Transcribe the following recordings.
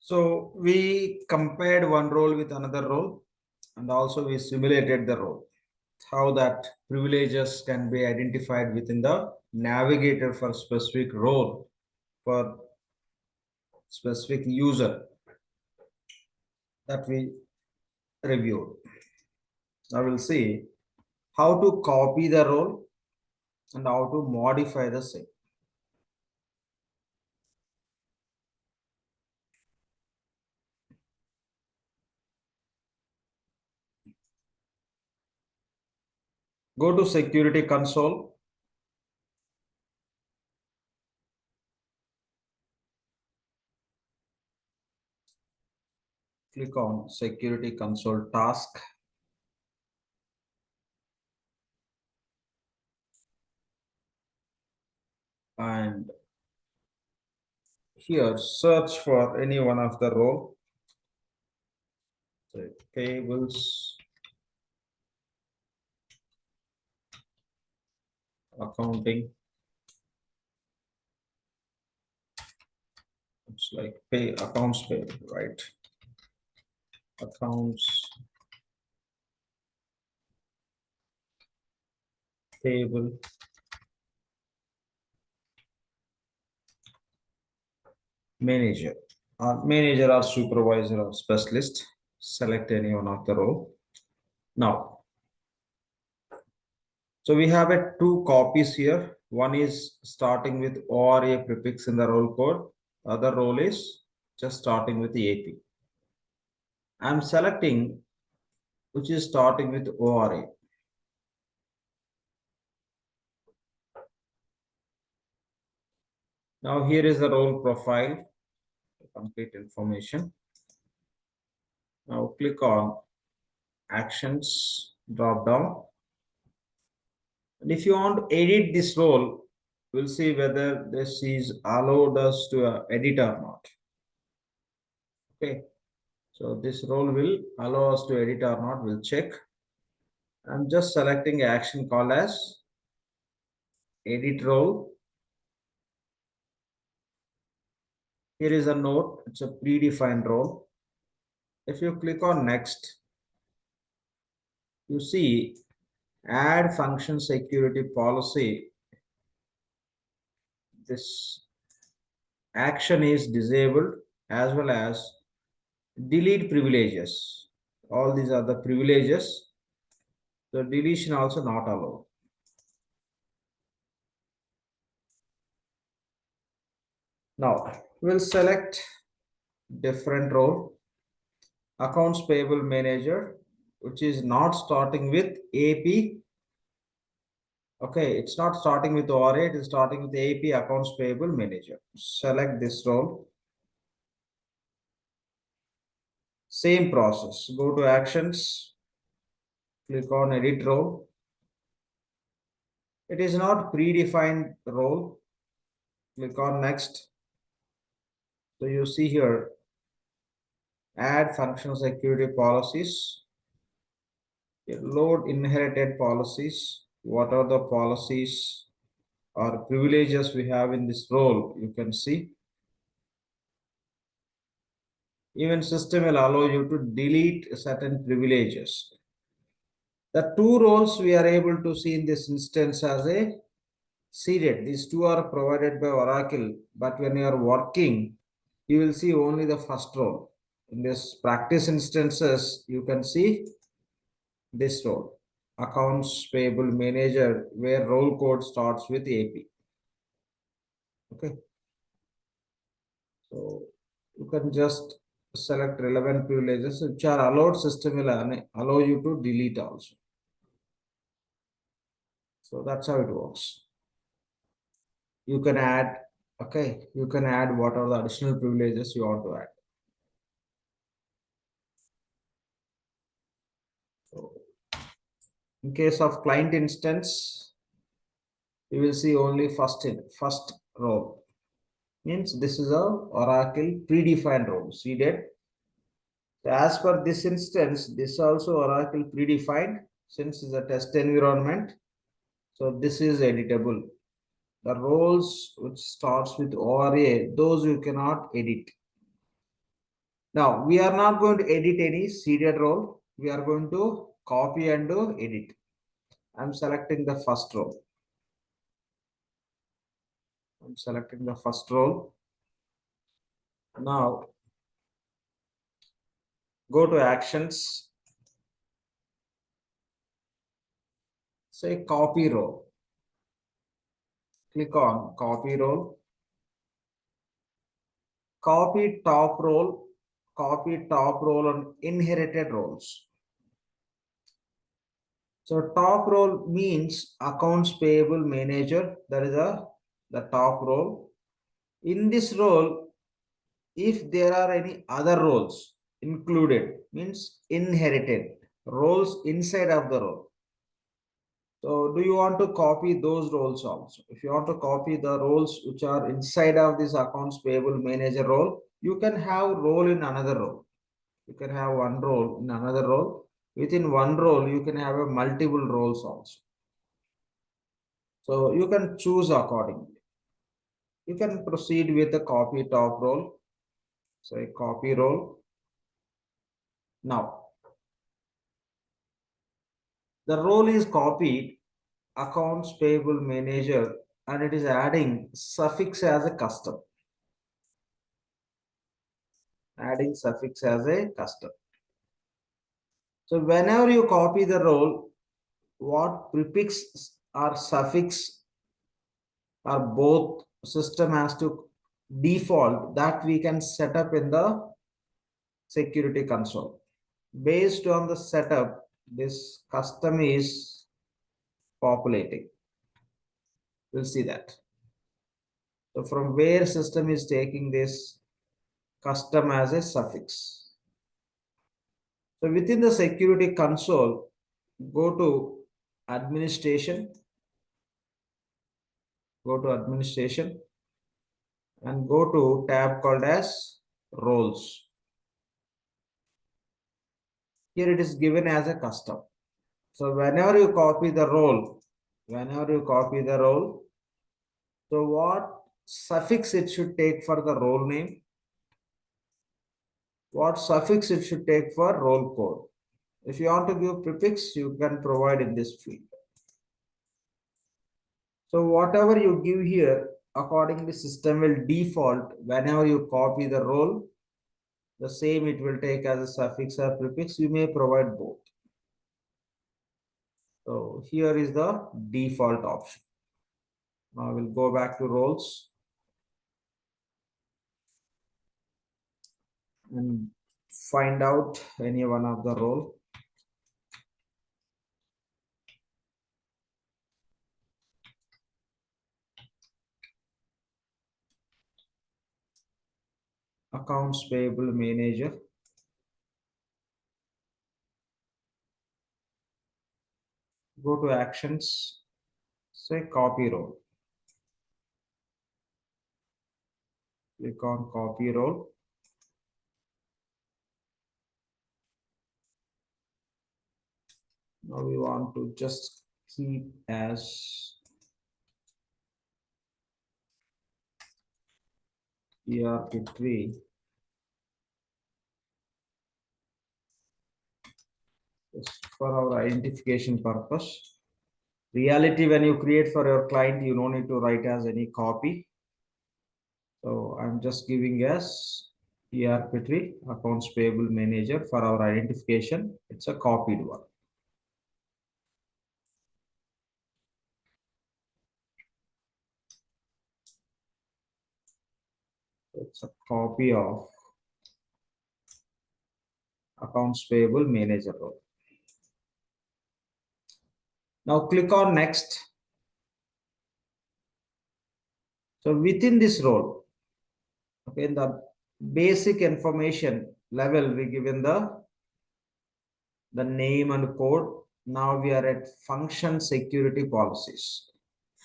So we compared one role with another role, and also we simulated the role. How that privileges can be identified within the navigator for specific role for specific user that we reviewed. Now we'll see how to copy the role and how to modify the same. Go to security console. Click on security console task. And here search for any one of the role. So payables, accounting. It's like accounts payable, right? Accounts payable. Manager. Manager or supervisor or specialist. Select any one of the role. Now, so we have two copies here. One is starting with ORA prefix in the role code. Other role is just starting with the AP. I'm selecting which is starting with ORA. Now here is the role profile, complete information. Now click on actions drop down. And if you want to edit this role, we'll see whether this is allowed us to edit or not. Okay, so this role will allow us to edit or not. We'll check. I'm just selecting action called as edit role. Here is a note, it's a predefined role. If you click on next, you see add function security policy. This action is disabled as well as delete privileges. All these are the privileges. So deletion also not allowed. Now we'll select different role, accounts payable manager, which is not starting with AP. Okay, it's not starting with ORA, it is starting with AP, accounts payable manager. Select this role. Same process. Go to actions, click on edit role. It is not predefined role. Click on next. So you see here, add functional security policies. Load inherited policies. What are the policies or privileges we have in this role? You can see. Even system will allow you to delete certain privileges. The two roles we are able to see in this instance as a seeded. These two are provided by Oracle, but when you are working, you will see only the first role. In this practice instances, you can see this role, accounts payable manager, where role code starts with AP. Okay. So you can just select relevant privileges which are allowed. System will allow you to delete also. So that's how it works. You can add, okay, you can add what are the additional privileges you want to add. So in case of client instance, you will see only first row. Means this is a Oracle predefined role, seeded. So as per this instance, this also Oracle predefined since it's a test environment. So this is editable. The roles which starts with ORA, those you cannot edit. Now we are not going to edit any seeded role. We are going to copy and do edit. I'm selecting the first role. I'm selecting the first role. Now go to actions. Say copy role. Click on copy role. Copy top role. Copy top role on inherited roles. So top role means accounts payable manager. That is the top role. In this role, if there are any other roles included, means inherited roles inside of the role. So do you want to copy those roles also? If you want to copy the roles which are inside of this accounts payable manager role, you can have role in another role. You can have one role in another role. Within one role, you can have a multiple roles also. So you can choose accordingly. You can proceed with the copy top role. So a copy role. Now, the role is copied, accounts payable manager, and it is adding suffix as a custom. Adding suffix as a custom. So whenever you copy the role, what prefix or suffix or both system has to default that we can set up in the security console. Based on the setup, this custom is populating. We'll see that. So from where system is taking this custom as a suffix. So within the security console, go to administration, and go to tab called as roles. Here it is given as a custom. So whenever you copy the role, so what suffix it should take for the role name, what suffix it should take for role code. If you want to give prefix, you can provide in this field. So whatever you give here, accordingly system will default whenever you copy the role, the same it will take as a suffix or prefix. You may provide both. So here is the default option. Now we'll go back to roles and find out any one of the role. Accounts payable manager. Go to actions, say copy role. Click on copy role. Now we want to just keep as ERP3. Just for our identification purpose. Reality, when you create for your client, you don't need to write as any copy. So I'm just giving as ERP3 accounts payable manager for our identification. It's a copied one. It's a copy of accounts payable manager role. Now click on next. So within this role, okay, in the basic information level, we given the name and code. Now we are at function security policies.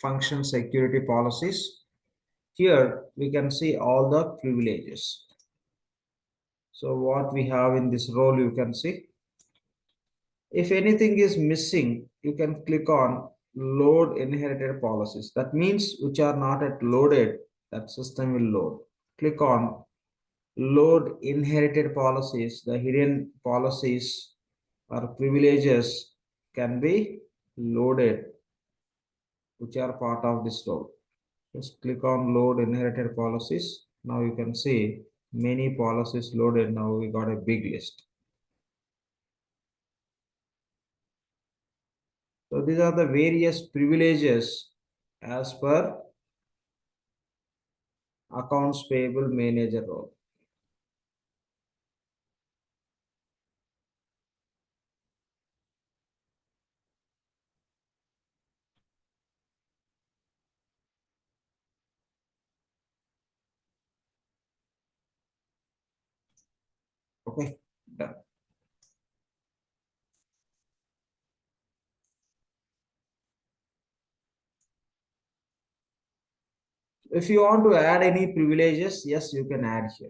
Function security policies. Here we can see all the privileges. So what we have in this role, you can see. If anything is missing, you can click on load inherited policies. That means which are not at loaded, that system will load. Click on load inherited policies, the hidden policies or privileges can be loaded, which are part of this load. Just click on load inherited policies. Now you can see many policies loaded. Now we got a big list. So these are the various privileges as per accounts payable manager role. Okay, done. If you want to add any privileges, yes, you can add here.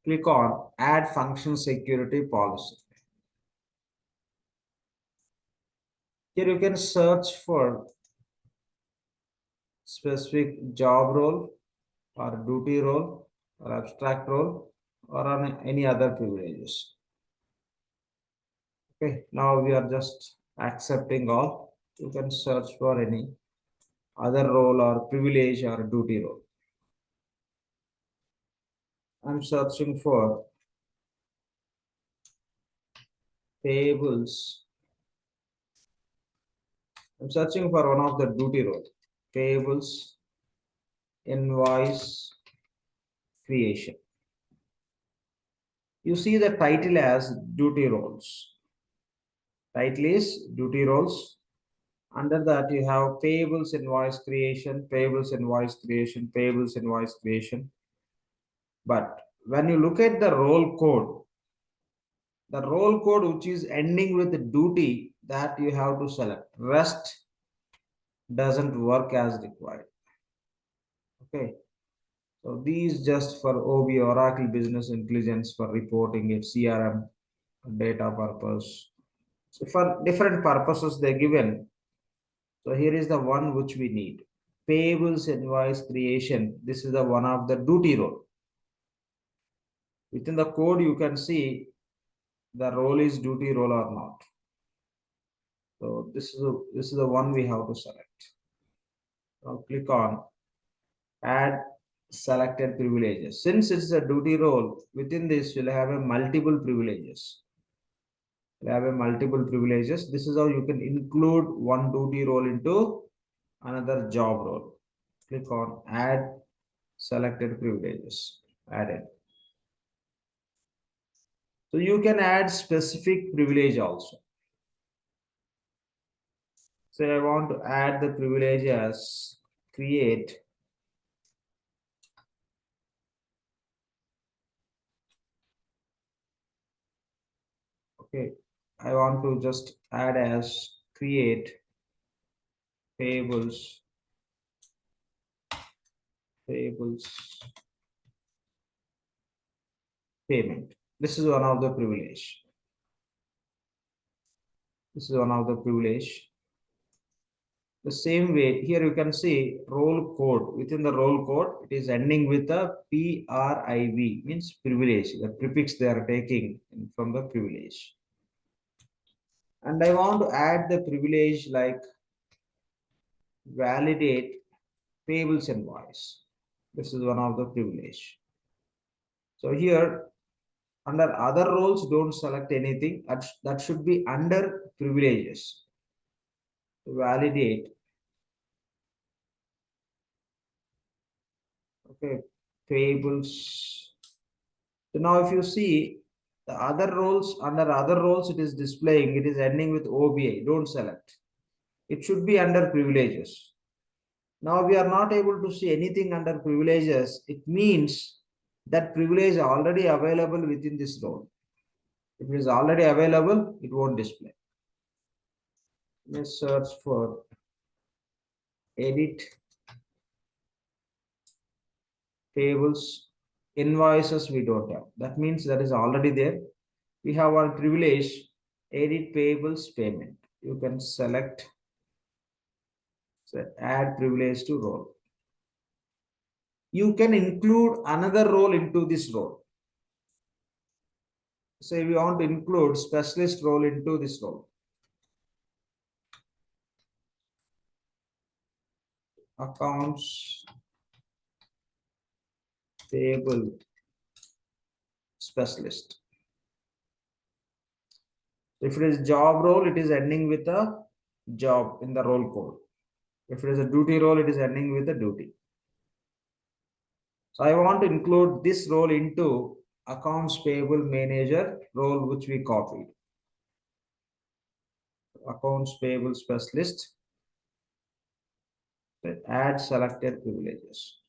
Click on add function security policy. Here you can search for specific job role or duty role or abstract role or on any other privileges. Okay, now we are just accepting all. You can search for any other role or privilege or duty role. I'm searching for payables. I'm searching for one of the duty role, payables invoice creation. You see the title as duty roles. Title is duty roles. Under that, you have payables invoice creation, payables invoice creation, payables invoice creation. But when you look at the role code which is ending with the duty, that you have to select. Rest doesn't work as required. Okay. So these just for OB, Oracle Business Intelligence, for reporting it, CRM, data purpose. So for different purposes they're given. So here is the one which we need. Payables invoice creation. This is the one of the duty role. Within the code, you can see the role is duty role or not. So this is the one we have to select. Now click on add selected privileges. Since it's a duty role, within this you'll have a multiple privileges. You'll have a multiple privileges. This is how you can include one duty role into another job role. Click on add selected privileges. Added. So you can add specific privilege also. So I want to add the privilege as create okay. I want to just add as create payables payment. This is one of the privilege. This is one of the privilege. The same way here you can see role code. Within the role code, it is ending with a PRIV, means privilege, the prefix they are taking from the privilege. And I want to add the privilege like validate payables invoice. This is one of the privilege. So here under other roles, don't select anything. That should be under privileges. Validate. Okay, payables. So now if you see the other roles, under other roles, it is displaying, it is ending with OBI. Don't select. It should be under privileges. Now we are not able to see anything under privileges. It means that privilege is already available within this role. If it is already available, it won't display. Let's search for edit payables invoices. We don't have. That means that is already there. We have one privilege, edit payables payment. You can select, so add privilege to role. You can include another role into this role. Say we want to include specialist role into this role. Accounts payable specialist. If it is job role, it is ending with a job in the role code. If it is a duty role, it is ending with a duty. So I want to include this role into accounts payable manager role, which we copied. Accounts payable specialist. Add selected privileges.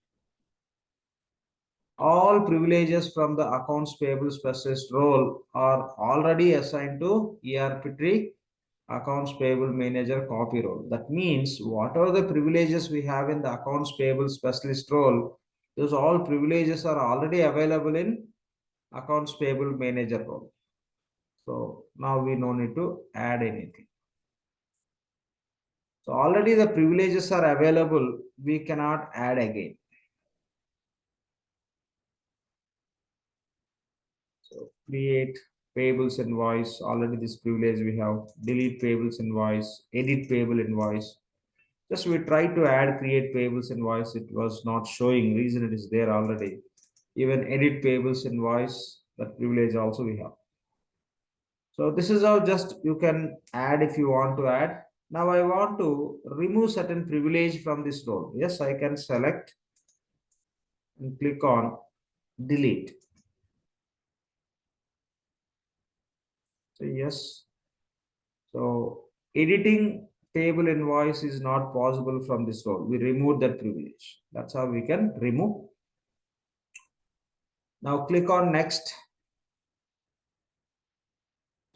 All privileges from the accounts payable specialist role are already assigned to ERP3 accounts payable manager copy role. That means whatever the privileges we have in the accounts payable specialist role, those all privileges are already available in accounts payable manager role. So now we no need to add anything. So already the privileges are available. We cannot add again. So create payables invoice. Already this privilege we have. Delete payables invoice. Edit payable invoice. Just we try to add create payables invoice. It was not showing. Reason it is there already. Even edit payables invoice. That privilege also we have. So this is how just you can add if you want to add. Now I want to remove certain privilege from this role. Yes, I can select and click on delete. So yes. So editing table invoice is not possible from this role. We remove that privilege. That's how we can remove. Now click on next.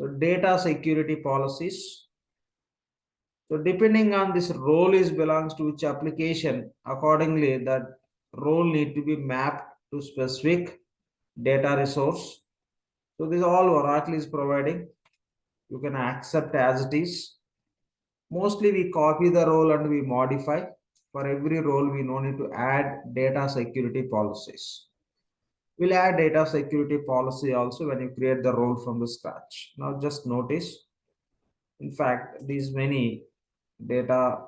So data security policies. So depending on this role is belongs to which application, accordingly that role need to be mapped to specific data resource. So this all Oracle is providing. You can accept as it is. Mostly we copy the role and we modify. For every role, we no need to add data security policies. We'll add data security policy also when you create the role from the scratch. Now just notice, in fact, these many data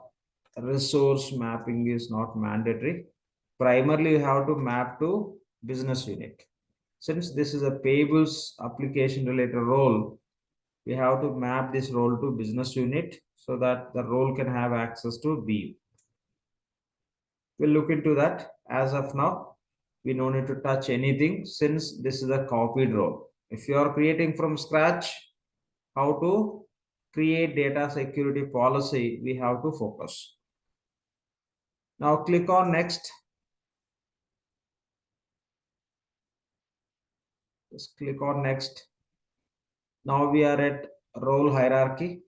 resource mapping is not mandatory. Primarily, you have to map to business unit. Since this is a payables application related role, we have to map this role to business unit so that the role can have access to BU. We'll look into that. As of now, we don't need to touch anything since this is a copied role. If you are creating from scratch, how to create data security policy, we have to focus. Now click on next. Just click on next. Now we are at role hierarchy.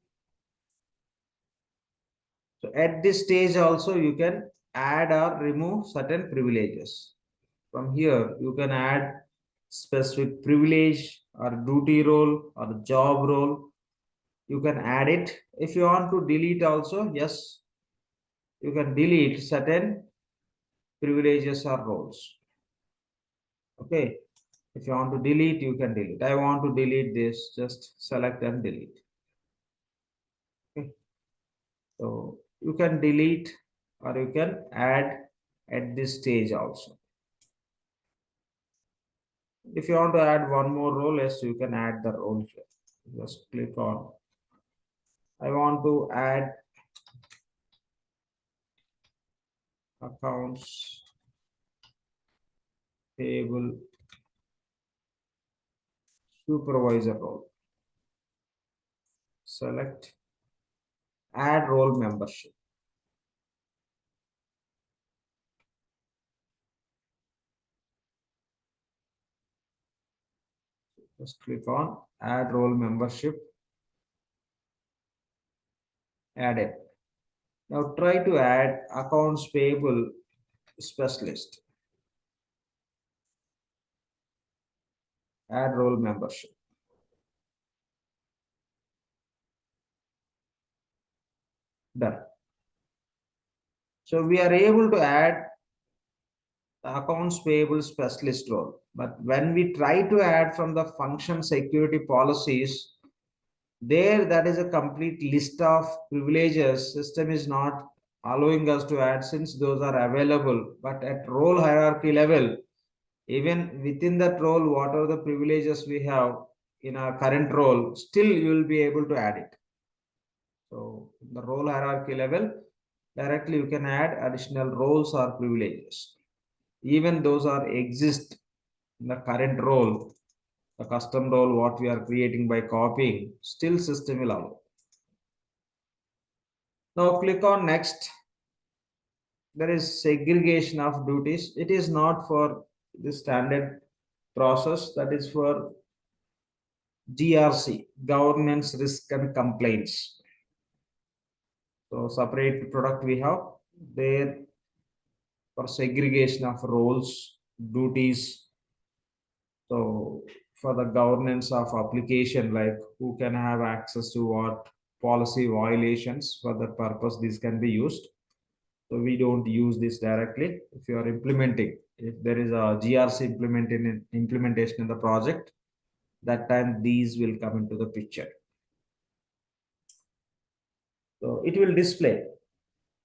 So at this stage also you can add or remove certain privileges. From here you can add specific privilege or duty role or job role. You can add it. If you want to delete also, yes, you can delete certain privileges or roles. Okay. If you want to delete, you can delete. I want to delete this, just select and delete. Okay. So you can delete or you can add at this stage also. If you want to add one more role, yes, you can add the role here. Just click on. I want to add accounts payable supervisor role. Select add role membership. Just click on add role membership. Add it. Now try to add accounts payable specialist. Add role membership. Done. So we are able to add the accounts payable specialist role. But when we try to add from the function security policies, there that is a complete list of privileges system is not allowing us to add since those are available. But at role hierarchy level, even within that role, what are the privileges we have in our current role, still you will be able to add it. So the role hierarchy level, directly you can add additional roles or privileges. Even those are exist in the current role, the custom role what we are creating by copying, still system will allow. Now click on next. There is segregation of duties. It is not for the standard process, that is for GRC, governance, risk and complaints. So separate product we have there for segregation of roles, duties. So for the governance of application, like who can have access to what policy violations, for that purpose this can be used. So we don't use this directly. If you are implementing, if there is a GRC implementation in the project, that time these will come into the picture. So it will display.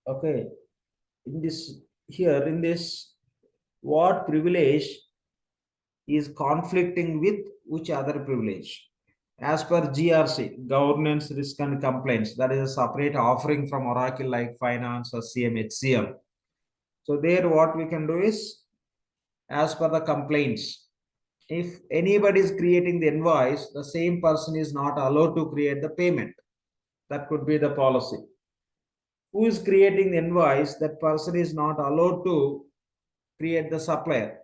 Okay, in this here in this, what privilege is conflicting with which other privilege? As per GRC, governance, risk and complaints, that is a separate offering from Oracle like finance or HCM. So there what we can do is, as per the complaints, if anybody is creating the invoice, the same person is not allowed to create the payment. That could be the policy. Who is creating the invoice, that person is not allowed to create the supplier.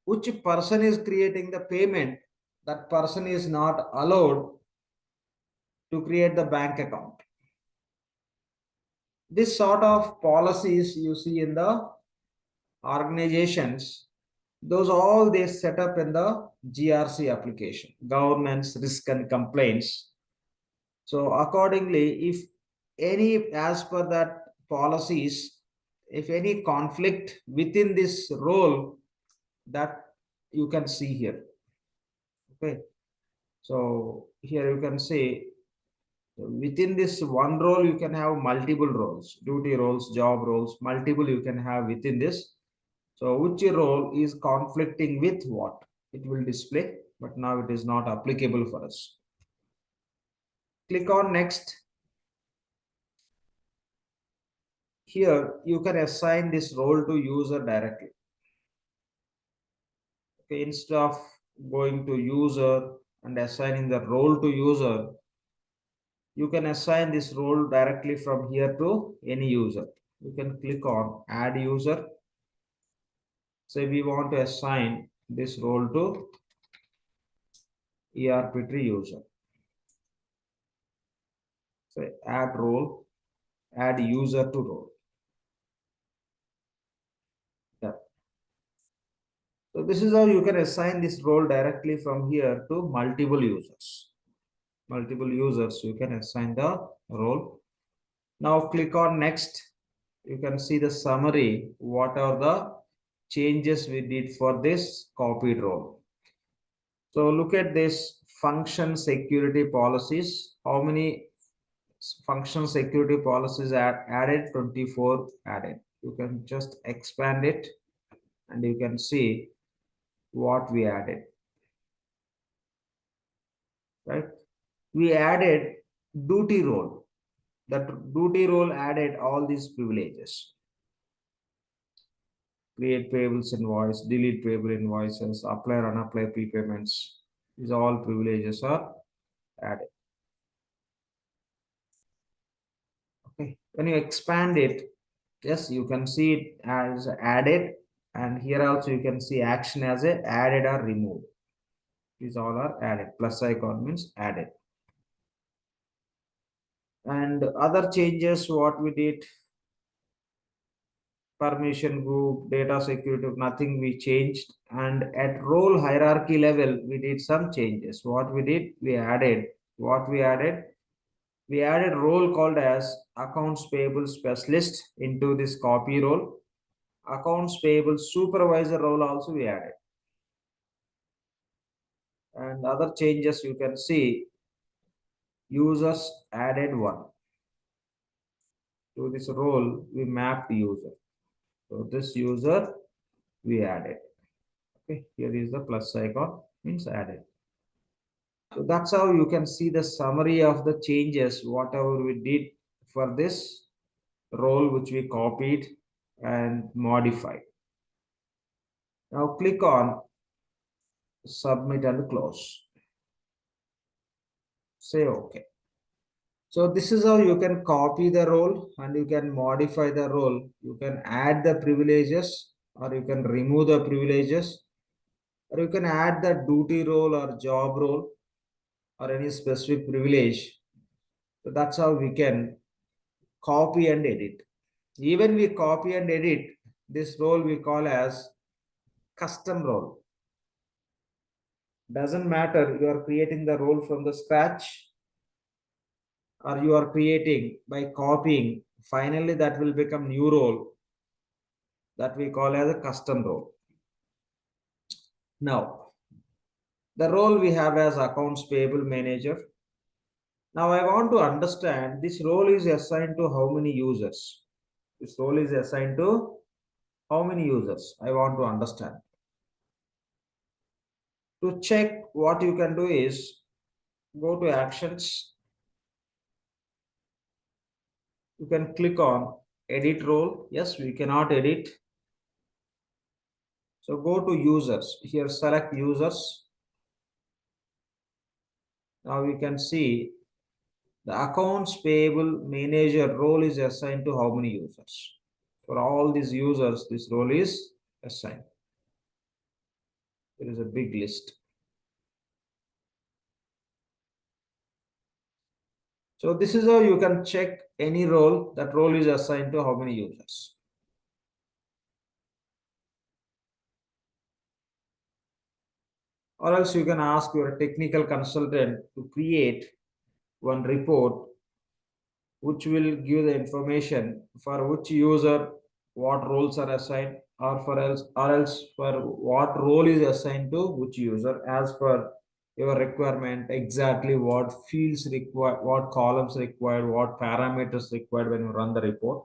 Which person is creating the payment, that person is not allowed to create the bank account. This sort of policies you see in the organizations, those all they set up in the GRC application, governance, risk and complaints. So accordingly, if any, as per that policies, if any conflict within this role, that you can see here. Okay, so here you can see within this one role you can have multiple roles, duty roles, job roles, multiple you can have within this. So which role is conflicting with what, it will display, but now it is not applicable for us. Click on next. Here you can assign this role to user directly. Okay, instead of going to user and assigning the role to user, you can assign this role directly from here to any user. You can click on add user. Say we want to assign this role to ERP3 user. Say add role, add user to role. Yeah. So this is how you can assign this role directly from here to multiple users. Multiple users, you can assign the role. Now click on next. You can see the summary, what are the changes we did for this copied role. So look at this function security policies. How many function security policies are added? 24 added. You can just expand it and you can see what we added. Right? We added duty role. That duty role added all these privileges. Create payables invoice, delete payable invoices, apply or unapply prepayments. These all privileges are added. Okay, when you expand it, yes, you can see it as added, and here also you can see action as a added or removed. These all are added. Plus icon means added. And other changes what we did, permission group, data security, nothing we changed. And at role hierarchy level, we did some changes. What we did, we added, what we added? We added role called as accounts payable specialist into this copy role. Accounts payable supervisor role also we added. And other changes you can see, users added one. To this role, we mapped user. So this user we added. Okay, here is the plus icon, means added. So that's how you can see the summary of the changes, whatever we did for this role, which we copied and modified. Now click on submit and close. Say OK. So this is how you can copy the role and you can modify the role. You can add the privileges or you can remove the privileges, or you can add the duty role or job role or any specific privilege. So that's how we can copy and edit. Even we copy and edit, this role we call as custom role. Doesn't matter you are creating the role from the scratch or you are creating by copying, finally that will become new role that we call as a custom role. Now, the role we have as accounts payable manager. Now I want to understand this role is assigned to how many users. This role is assigned to how many users. I want to understand. To check, what you can do is go to actions. You can click on edit role. Yes, we cannot edit. So go to users. Here select users. Now we can see the accounts payable manager role is assigned to how many users. For all these users, this role is assigned. There is a big list. So this is how you can check any role. That role is assigned to how many users. Or else you can ask your technical consultant to create one report which will give the information for which user what roles are assigned, or else for what role is assigned to which user as per your requirement, exactly what fields required, what columns required, what parameters required when you run the report.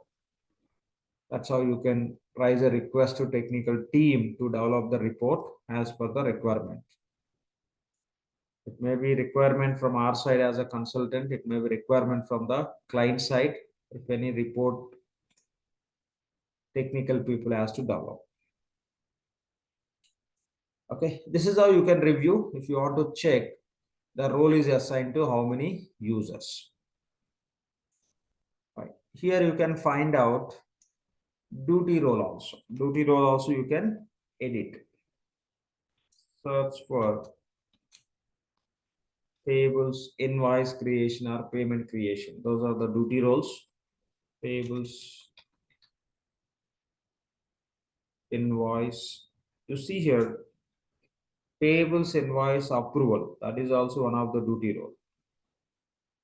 That's how you can raise a request to technical team to develop the report as per the requirement. It may be requirement from our side as a consultant. It may be requirement from the client side. If any report technical people has to develop. Okay, this is how you can review if you want to check the role is assigned to how many users. Right. Here you can find out duty role also. Duty role also you can edit. Search for payables, invoice creation or payment creation. Those are the duty roles. Payables, invoice. You see here, payables invoice approval. That is also one of the duty role.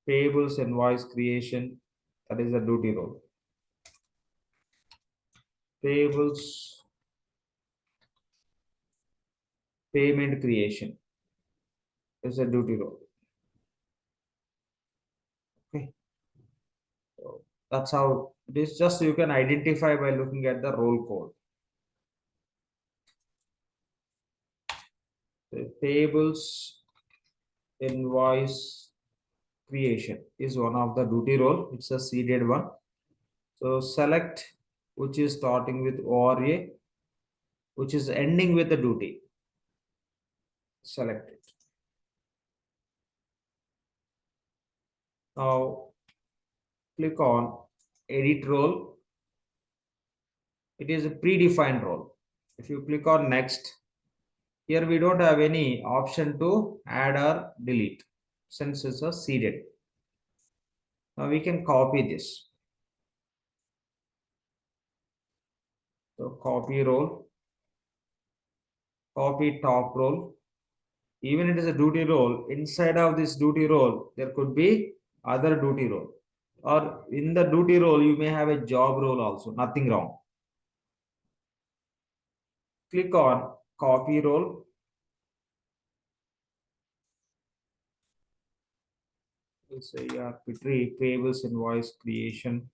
Payables invoice creation. That is the duty role. Payables payment creation is a duty role. Okay. So that's how this just you can identify by looking at the role code. The payables invoice creation is one of the duty role. It's a seeded one. So select which is starting with ORA, which is ending with the duty. Select it. Now click on edit role. It is a predefined role. If you click on next, here we don't have any option to add or delete since it's a seeded. Now we can copy this. So copy role, copy top role. Even it is a duty role, inside of this duty role, there could be other duty role. Or in the duty role, you may have a job role also, nothing wrong. click on copy role. We'll say RP3 payables invoice creation.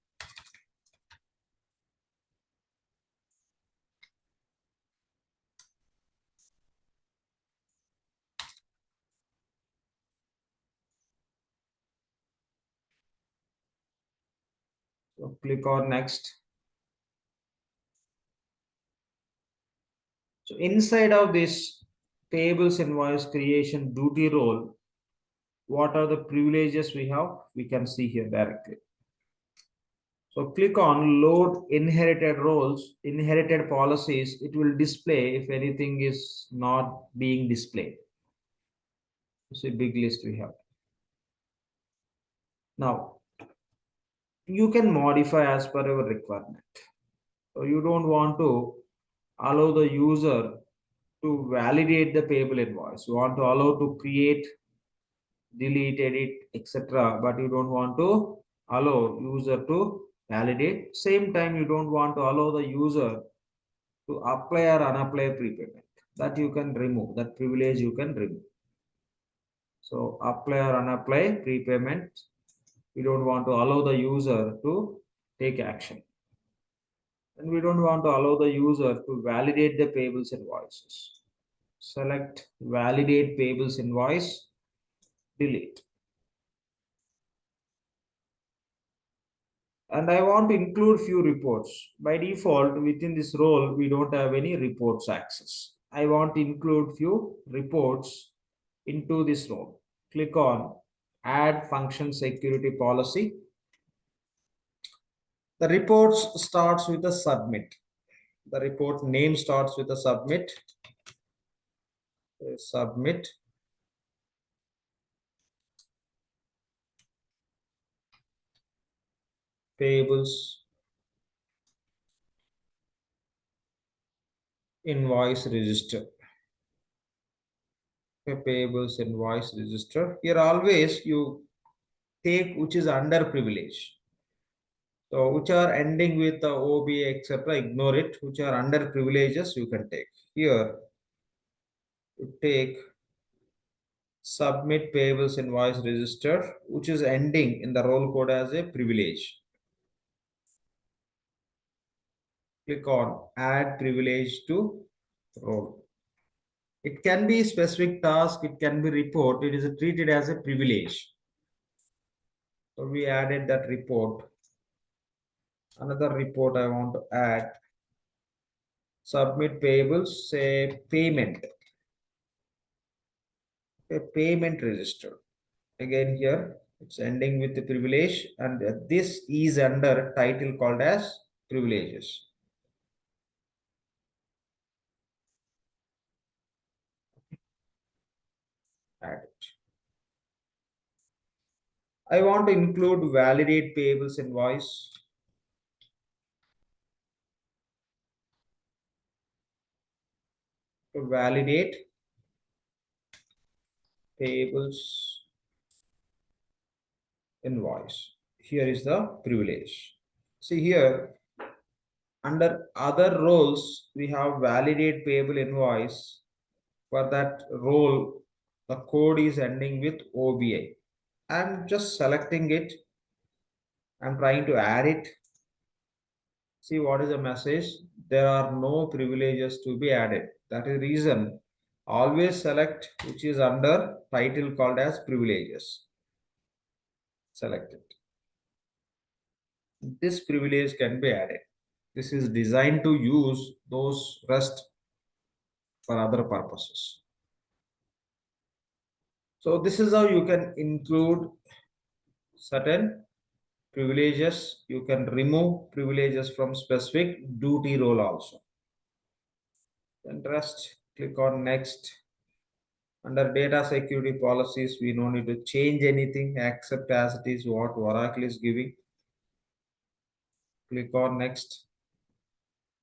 So click on next. So inside of this payables invoice creation duty role, what are the privileges we have? We can see here directly. So click on load inherited roles, inherited policies. It will display if anything is not being displayed. It's a big list we have. Now, you can modify as per your requirement. So you don't want to allow the user to validate the payable invoice. You want to allow to create, delete, edit, etc. But you don't want to allow user to validate. Same time, you don't want to allow the user to apply or unapply prepayment. That you can remove. That privilege you can remove. So apply or unapply prepayment. We don't want to allow the user to take action. And we don't want to allow the user to validate the payables invoices. Select validate payables invoice, delete. And I want to include few reports. By default, within this role, we don't have any reports access. I want to include few reports into this role. Click on add function security policy. The reports starts with a submit. The report name starts with a submit. Submit. Payables invoice register. Payables invoice register. Here always you take which is under privilege. So which are ending with the OBA, etc. Ignore it. Which are under privileges, you can take. Here, you take submit payables invoice register, which is ending in the role code as a privilege. Click on add privilege to role. It can be specific task, it can be report, it is treated as a privilege. So we added that report. Another report I want to add. Submit payables, say payment. A payment register. Again here, it's ending with the privilege and this is under title called as privileges. Add it. I want to include validate payables invoice. To validate payables invoice. Here is the privilege. See here, under other roles, we have validate payable invoice. For that role, the code is ending with OBI. I'm just selecting it. I'm trying to add it. See what is the message? There are no privileges to be added. That is the reason. Always select which is under title called as privileges. Select it. This privilege can be added. This is designed to use those rest for other purposes. So this is how you can include certain privileges. You can remove privileges from specific duty role also. Then rest, click on next. Under data security policies, we don't need to change anything except as it is what Oracle is giving. Click on next.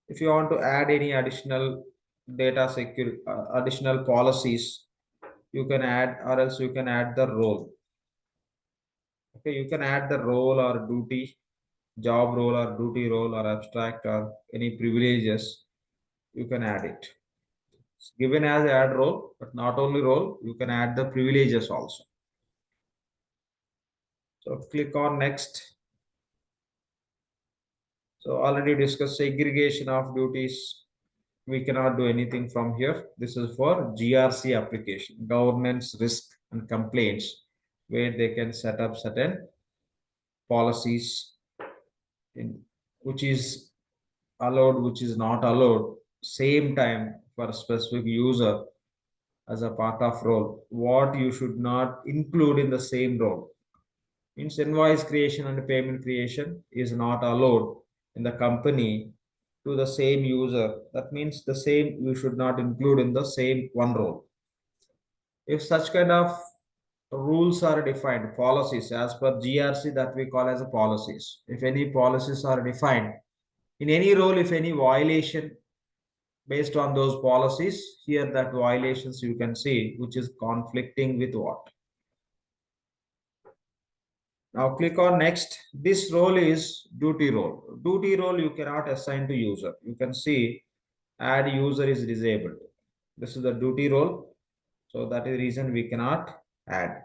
If you want to add any additional data security, additional policies, you can add, or else you can add the role. Okay, you can add the role or duty, job role or duty role or abstract or any privileges. You can add it. It's given as add role, but not only role, you can add the privileges also. So click on next. So already discussed segregation of duties. We cannot do anything from here. This is for GRC application, governance, risk, and complaints, where they can set up certain policies in which is allowed, which is not allowed, same time for a specific user as a part of role, what you should not include in the same role. Means invoice creation and payment creation is not allowed in the company to the same user. That means the same you should not include in the same one role. If such kind of rules are defined, policies as per GRC that we call as a policies. If any policies are defined in any role, if any violation based on those policies, here that violations you can see which is conflicting with what. Now click on next. This role is duty role. Duty role you cannot assign to user. You can see add user is disabled. This is the duty role. So that is the reason we cannot add.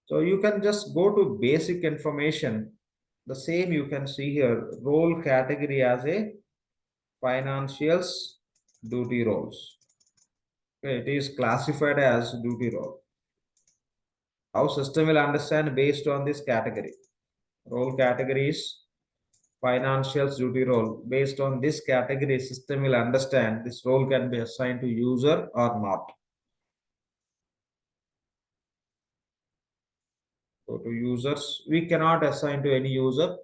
So you can just go to basic information. The same you can see here, role category as a financials duty roles. Okay, it is classified as duty role. How system will understand based on this category. Role categories, financials duty role. Based on this category, system will understand this role can be assigned to user or not. So to users, we cannot assign to any user.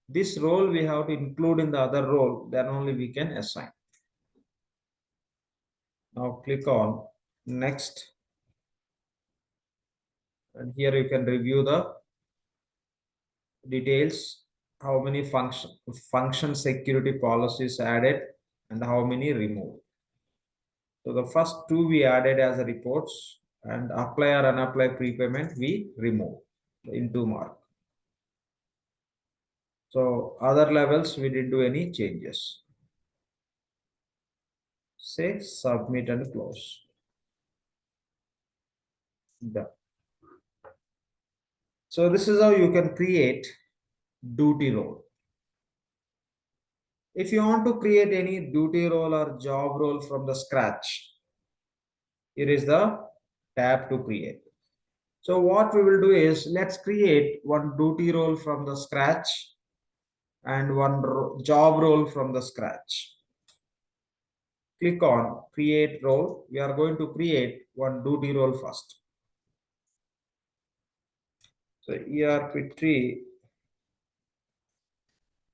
This role we have to include in the other role, then only we can assign. Now click on next. And here you can review the details, how many function security policies added and how many removed. So the first two we added as a reports, and apply or unapply prepayment we remove into mark. So other levels we didn't do any changes. Say submit and close. Done. So this is how you can create duty role. If you want to create any duty role or job role from the scratch, here is the tab to create. So what we will do is let's create one duty role from the scratch and one job role from the scratch. Click on create role. We are going to create one duty role first. So ERP tree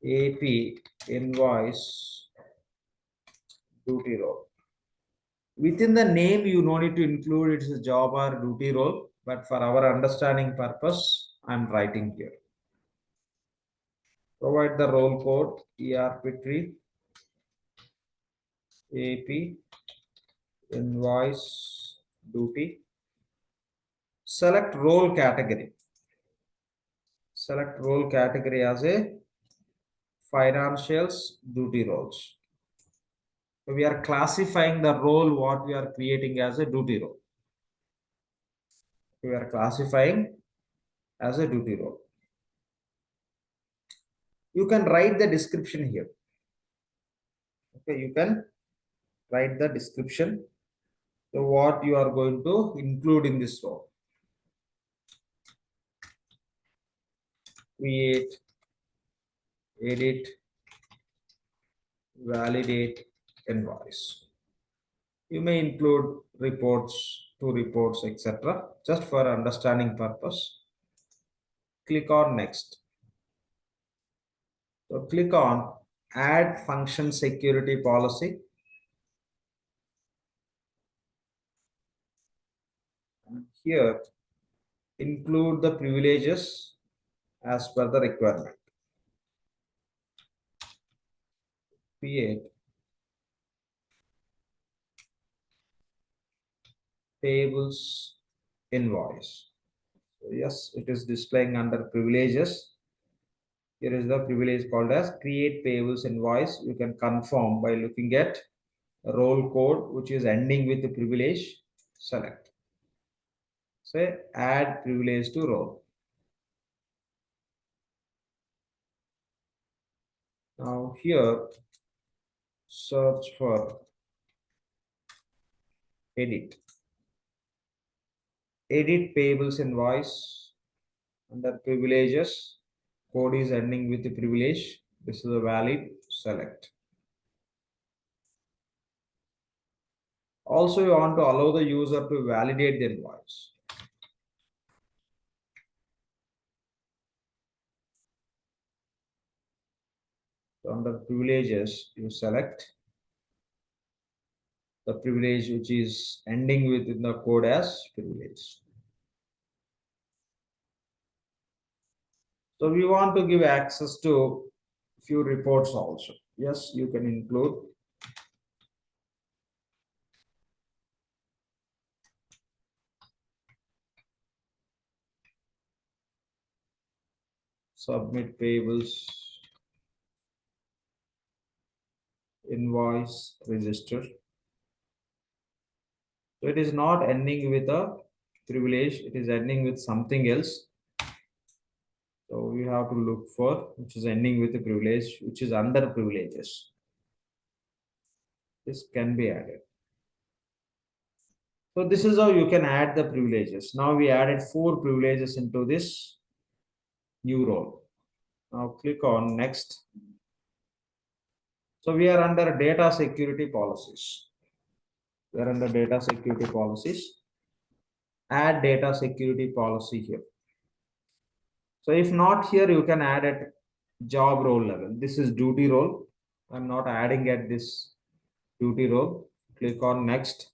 AP invoice duty role. Within the name, you no need to include it's a job or duty role, but for our understanding purpose, I'm writing here. Provide the role code ERP tree AP invoice duty. Select role category. Select role category as a financials duty roles. So we are classifying the role what we are creating as a duty role. We are classifying as a duty role. You can write the description here. Okay, you can write the description. So what you are going to include in this role. Create, edit, validate, invoice. You may include reports, two reports, etc. Just for understanding purpose. Click on next. So click on add function security policy. And here include the privileges as per the requirement. Create payables invoice. So yes, it is displaying under privileges. Here is the privilege called as create payables invoice. You can confirm by looking at role code which is ending with the privilege, select. Say add privilege to role. Now here search for edit. Edit payables invoice under privileges. Code is ending with the privilege. This is a valid, select. Also, you want to allow the user to validate the invoice. So under privileges, you select the privilege which is ending with the code as privilege. So we want to give access to few reports also. Yes, you can include. Submit payables, invoice, register. So it is not ending with a privilege, it is ending with something else. So we have to look for which is ending with a privilege, which is under privileges. This can be added. So this is how you can add the privileges. Now we added 4 privileges into this new role. Now click on next. So we are under data security policies. We are under data security policies. Add data security policy here. So if not here, you can add at job role level. This is duty role. I'm not adding at this duty role. Click on next.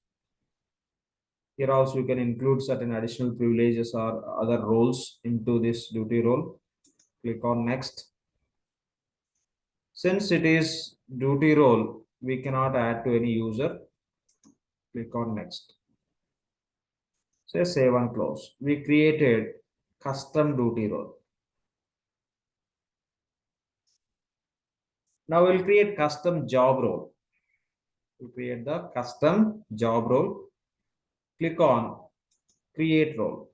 Here also you can include certain additional privileges or other roles into this duty role. Click on next. Since it is duty role, we cannot add to any user. Click on next. Say save and close. We created custom duty role. Now we'll create custom job role. To create the custom job role, click on create role.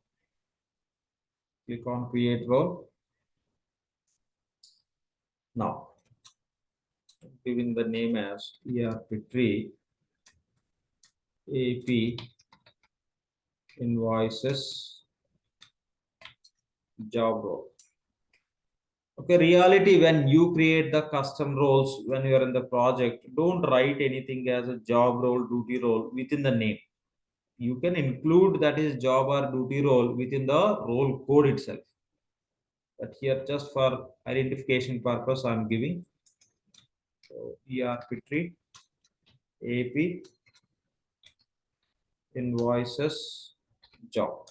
Click on create role. Now, giving the name as ERP3 AP invoices job role. Okay, reality when you create the custom roles when you are in the project, don't write anything as a job role, duty role within the name. You can include that is job or duty role within the role code itself. But here just for identification purpose, I'm giving. So ERP3 AP invoices job.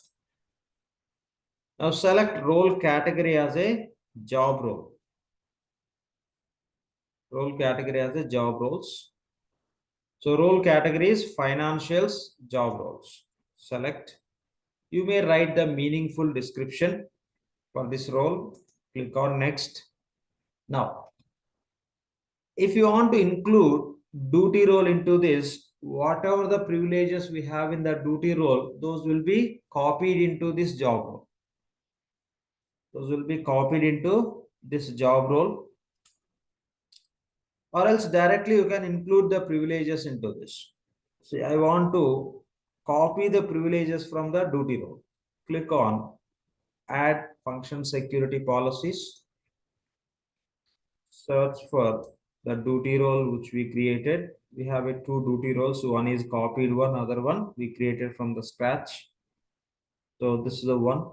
Now select role category as a job role. Role category as a job roles. So role category is financials job roles. Select. You may write the meaningful description for this role. Click on next. Now, if you want to include duty role into this, whatever the privileges we have in the duty role, those will be copied into this job role. Those will be copied into this job role, or else directly you can include the privileges into this. See, I want to copy the privileges from the duty role. Click on add function security policies. Search for the duty role which we created. We have a 2 duty roles. One is copied one, other one we created from the scratch. So this is the one.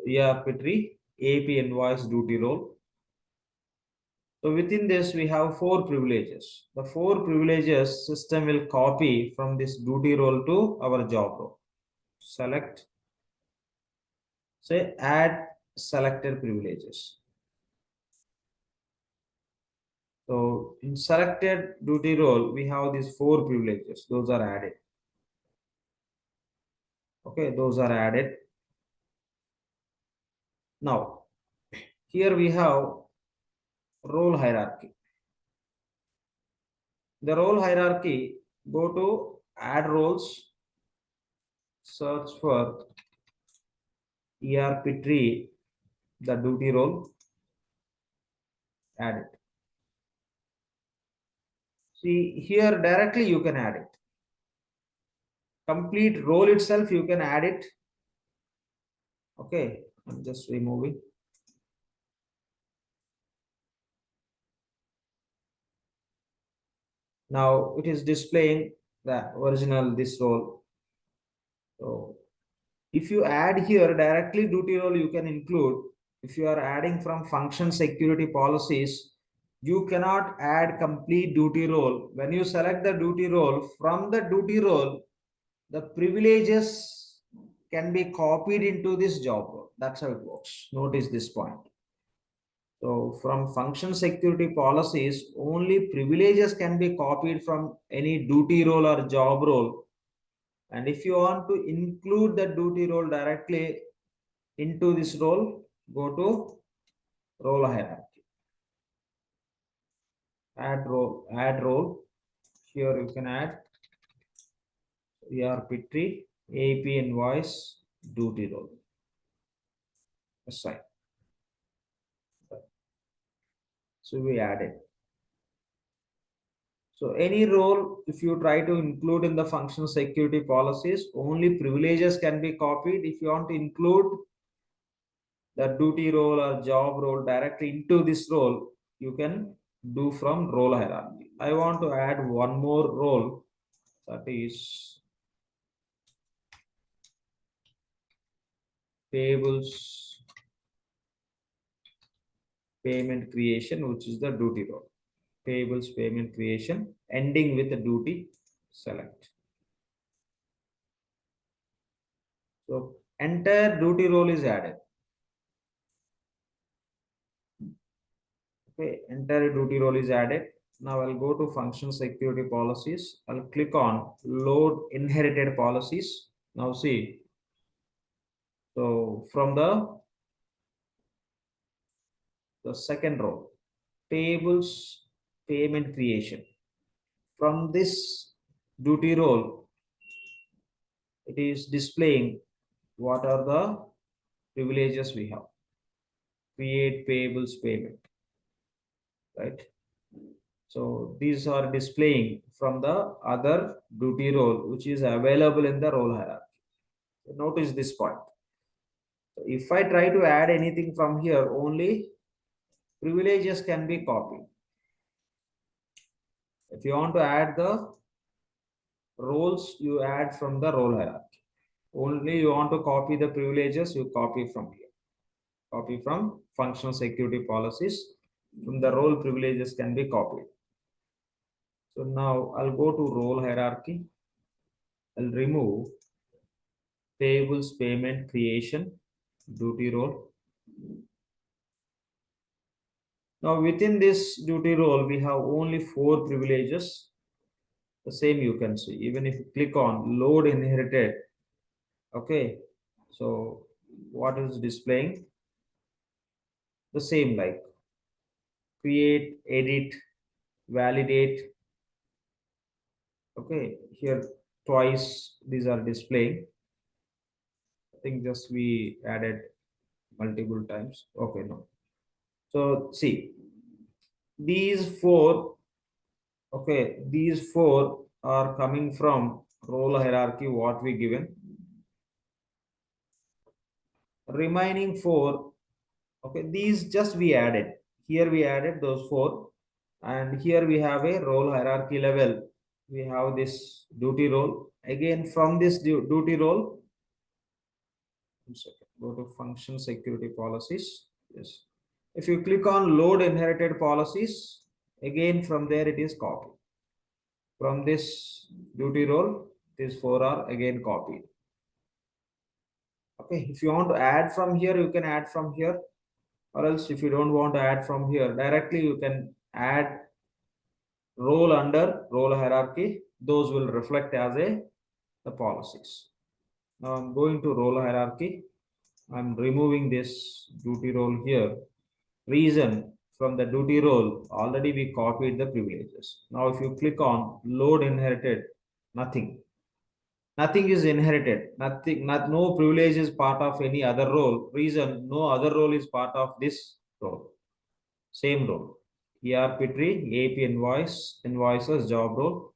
ERP3 AP invoice duty role. So within this, we have 4 privileges. The 4 privileges system will copy from this duty role to our job role. Select. Say add selected privileges. So in selected duty role, we have these 4 privileges. Those are added. Okay, those are added. Now, here we have role hierarchy. The role hierarchy, go to add roles, search for ERP tree, the duty role, add it. See here directly you can add it. Complete role itself you can add it. Okay, I'm just removing. Now it is displaying the original this role. So if you add here directly duty role, you can include. If you are adding from function security policies, you cannot add complete duty role. When you select the duty role, from the duty role, the privileges can be copied into this job role. That's how it works. Notice this point. So from function security policies, only privileges can be copied from any duty role or job role. And if you want to include the duty role directly into this role, go to role hierarchy. Add role. Here you can add ERP tree, AP invoice, duty role. Assign. So we added. So any role, if you try to include in the function security policies, only privileges can be copied. If you want to include the duty role or job role directly into this role, you can do from role hierarchy. I want to add one more role, that is payables payment creation, which is the duty role. Payables payment creation ending with the duty, select. So entire duty role is added. Okay, entire duty role is added. Now I'll go to function security policies. I'll click on load inherited policies. Now see, so from the second row, payables payment creation. From this duty role, it is displaying what are the privileges we have. Create payables payment, right? So these are displaying from the other duty role, which is available in the role hierarchy. So notice this point. So if I try to add anything from here, only privileges can be copied. If you want to add the roles, you add from the role hierarchy. Only you want to copy the privileges, you copy from here. Copy from functional security policies. From the role, privileges can be copied. So now I'll go to role hierarchy. I'll remove payables payment creation duty role. Now within this duty role, we have only 4 privileges. The same you can see. Even if you click on load inherited, okay, so what is displaying? The same, like create, edit, validate. Okay, here twice these are displaying. I think just we added multiple times. Okay, no. So see, these 4, okay, these 4 are coming from role hierarchy what we given. Remaining 4, okay, these just we added. Here we added those 4, and here we have a role hierarchy level. We have this duty role. Again, from this duty role, go to function security policies. Yes. If you click on load inherited policies, again from there it is copied. From this duty role, these 4 are again copied. Okay, if you want to add from here, you can add from here, or else if you don't want to add from here, directly you can add role under role hierarchy. Those will reflect as the policies. Now I'm going to role hierarchy. I'm removing this duty role here. Reason, from the duty role, already we copied the privileges. Now, if you click on load inherited, nothing. Nothing is inherited. No privilege is part of any other role. Reason, no other role is part of this role. Same role. ERP tree, AP invoices, job role.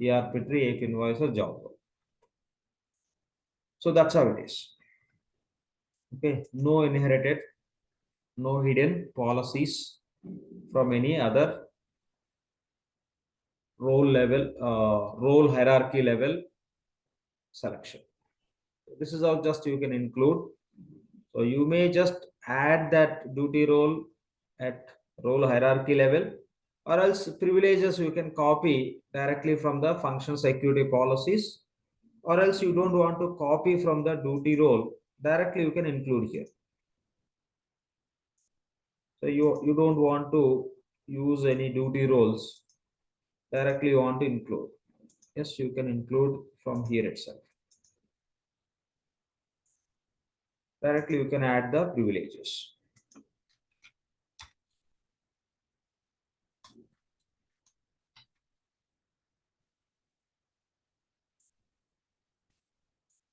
ERP tree, AP invoices, job role. So that's how it is. Okay, no inherited, no hidden policies from any other role hierarchy level selection. This is how just you can include. So you may just add that duty role at role hierarchy level, or else privileges you can copy directly from the function security policies, or else you don't want to copy from the duty role directly, you can include here. So you don't want to use any duty roles directly, you want to include. Yes, you can include from here itself. Directly you can add the privileges.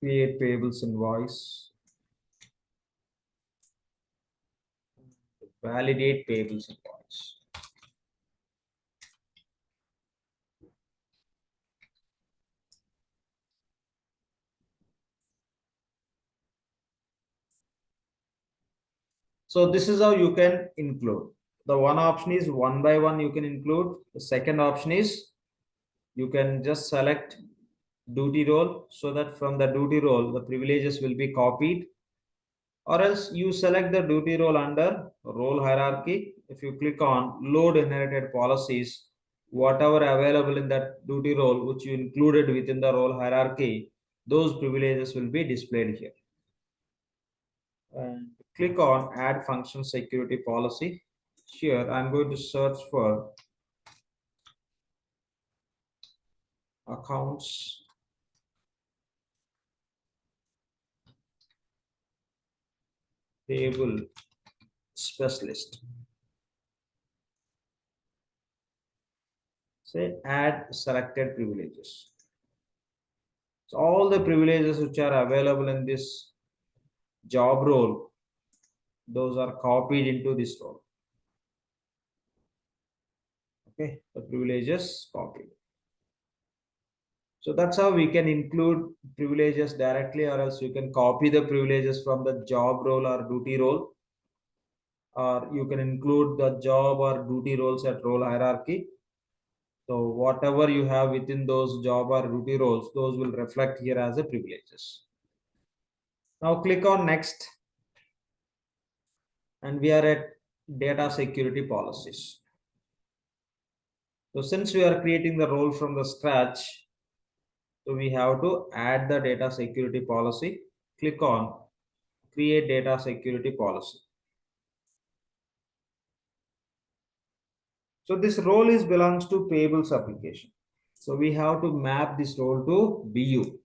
Create payables invoice. Validate payables invoice. So this is how you can include. The one option is one by one you can include. The second option is you can just select duty role, so that from the duty role the privileges will be copied, or else you select the duty role under role hierarchy. If you click on load inherited policies, whatever available in that duty role which you included within the role hierarchy, those privileges will be displayed here. And click on add function security policy. Here I'm going to search for accounts payable specialist. Say add selected privileges. So all the privileges which are available in this job role, those are copied into this role. Okay, the privileges copied. So that's how we can include privileges directly, or else you can copy the privileges from the job role or duty role, or you can include the job or duty roles at role hierarchy. So whatever you have within those job or duty roles, those will reflect here as a privileges. Now click on next, and we are at data security policies. So since we are creating the role from the scratch, so we have to add the data security policy. Click on create data security policy. So this role is belongs to payables application. So we have to map this role to BU.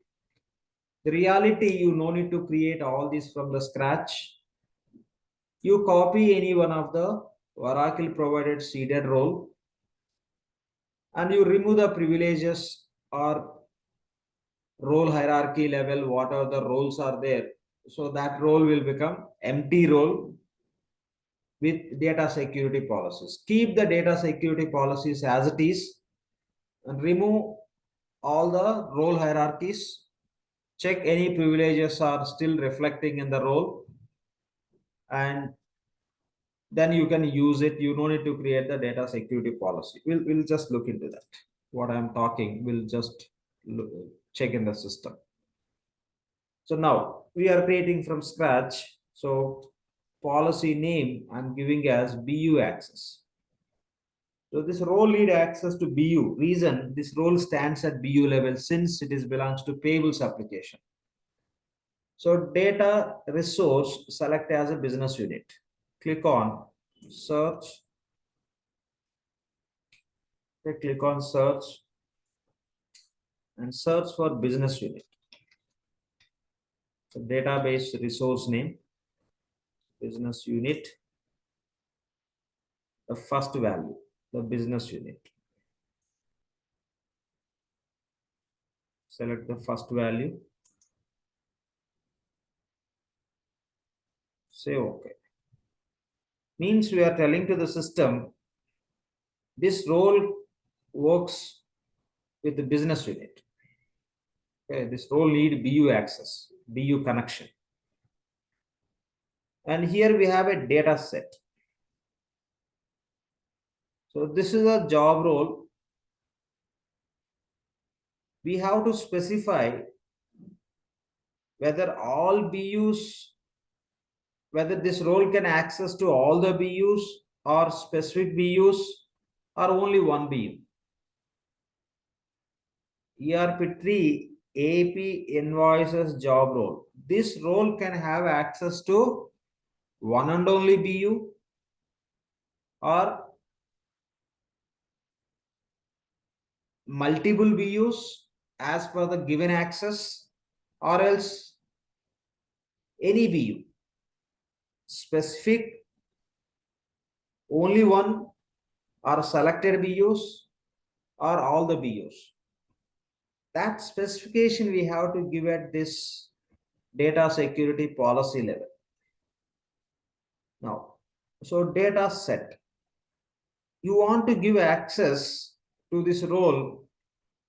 The reality, you no need to create all this from the scratch. You copy any one of the Oracle provided seeded role, and you remove the privileges or role hierarchy level, whatever the roles are there. So that role will become empty role with data security policies. Keep the data security policies as it is and remove all the role hierarchies. Check any privileges are still reflecting in the role, and then you can use it. You don't need to create the data security policy. We'll just look into that. What I'm talking, we'll just look, check in the system. So now we are creating from scratch. So policy name I'm giving as BU access. So this role need access to BU. Reason, this role stands at BU level since it is belongs to payables application. So data resource select as a business unit. Click on search. Okay, click on search and search for business unit. So database resource name, business unit. the first value, the business unit. Select the first value. Say OK. Means we are telling to the system, this role works with the business unit. Okay, this role need BU access, BU connection. And here we have a data set. So this is a job role. We have to specify whether all BUs, whether this role can access to all the BUs or specific BUs or only one BU. ERP3 AP invoices job role. This role can have access to one and only BU or multiple BUs as per the given access, or else any BU, specific, only one, or selected BUs, or all the BUs. That specification we have to give at this data security policy level. Now, so data set. You want to give access to this role.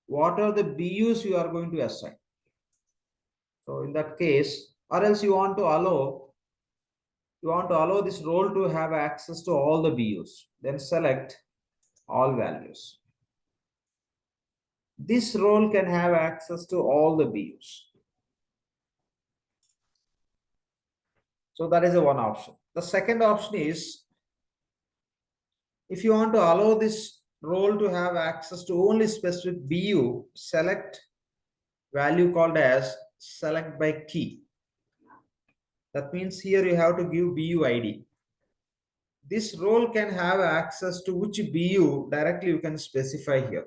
What are the BUs you are going to assign? So in that case, or else you want to allow this role to have access to all the BUs. Then select all values. This role can have access to all the BUs. So that is the one option. The second option is, if you want to allow this role to have access to only specific BU, select value called as select by key. That means here you have to give BU ID. This role can have access to which BU directly you can specify here.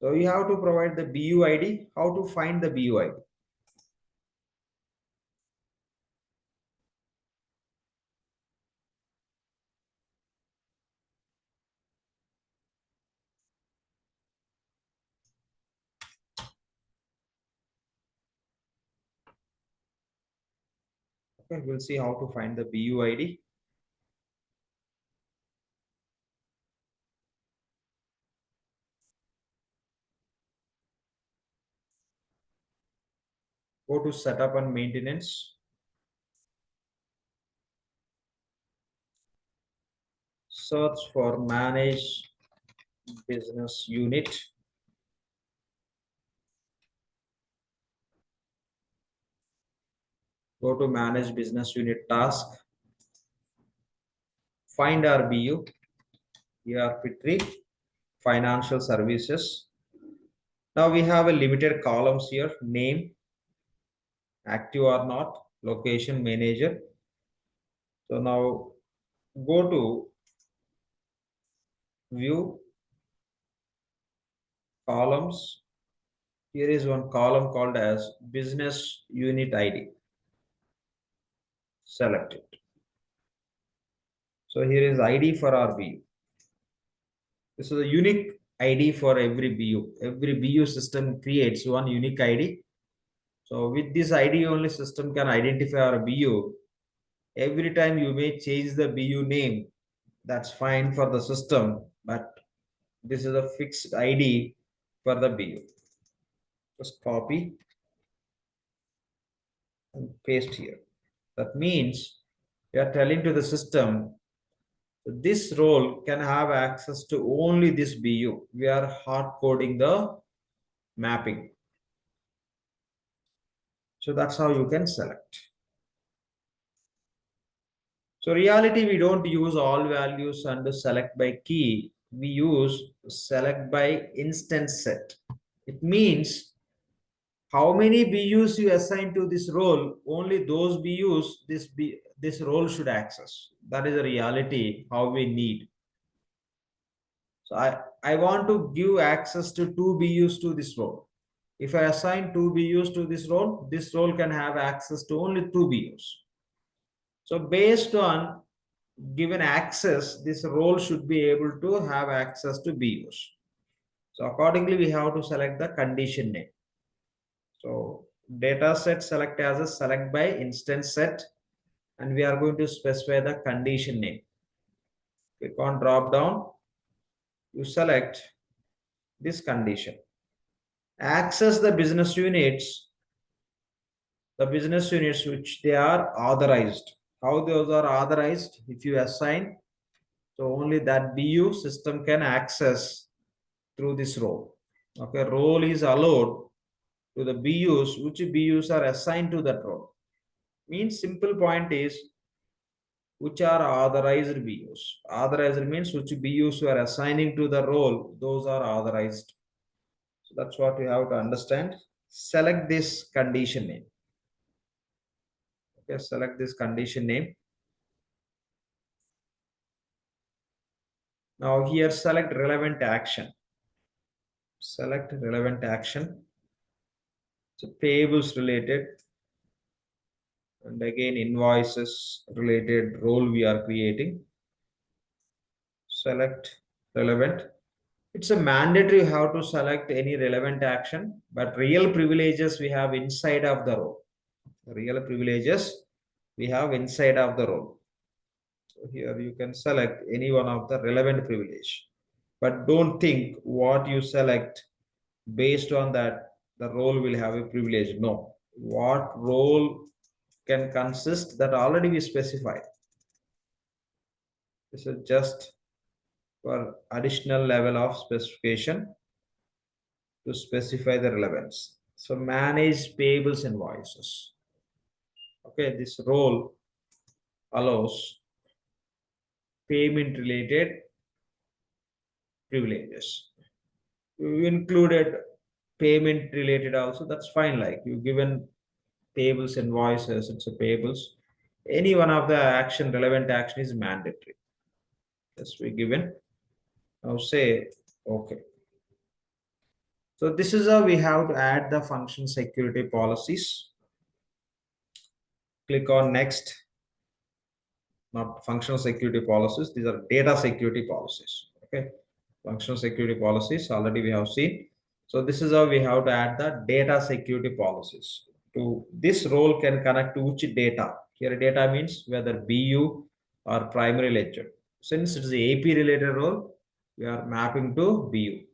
So you have to provide the BU ID. How to find the BU ID? Okay, we'll see how to find the BU ID. Go to setup and maintenance. Search for manage business unit. Go to manage business unit task. Find our BU, ERP3, financial services. Now we have a limited columns here, name, active or not, location, manager. So now go to view, columns. Here is one column called as business unit ID. Select it. So here is ID for our BU. This is a unique ID for every BU. Every BU system creates one unique ID. So with this ID only, system can identify our BU. Every time you may change the BU name, that's fine for the system, but this is a fixed ID for the BU. Just copy and paste here. That means we are telling to the system, this role can have access to only this BU. We are hard coding the mapping. So that's how you can select. So reality, we don't use all values and select by key. We use select by instance set. It means how many BUs you assign to this role, only those BUs this role should access. That is the reality, how we need. So I want to give access to 2 BUs to this role. If I assign 2 BUs to this role can have access to only 2 BUs. So based on given access, this role should be able to have access to BUs. So accordingly, we have to select the condition name. So data set select as a select by instance set, and we are going to specify the condition name. Click on drop down, you select this condition. Access the business units which they are authorized. How those are authorized? If you assign, so only that BU system can access through this role. Okay, role is allowed to the BUs, which BUs are assigned to that role. Means simple point is which are authorized BUs. Authorized means which BUs you are assigning to the role, those are authorized. So that's what you have to understand. Select this condition name. Okay, select this condition name. Now here select relevant action. Select relevant action. So payables related, and again invoices related role we are creating. Select relevant. It's a mandatory how to select any relevant action, but real privileges we have inside of the role. Real privileges we have inside of the role. So here you can select any one of the relevant privilege, but don't think what you select based on that the role will have a privilege. No, what role can consist that already we specified. This is just for additional level of specification to specify the relevance. So manage payables invoices. Okay, this role allows payment related privileges. You included payment related also, that's fine. Like you given payables invoices, it's a payables. Any one of the action, relevant action is mandatory. Yes, we given. Now say okay. So this is how we have to add the function security policies. Click on next. Not functional security policies, these are data security policies. Okay, functional security policies already we have seen. So this is how we have to add the data security policies. To this role can connect to which data. Here data means whether BU or primary ledger. Since it is the AP related role, we are mapping to BU.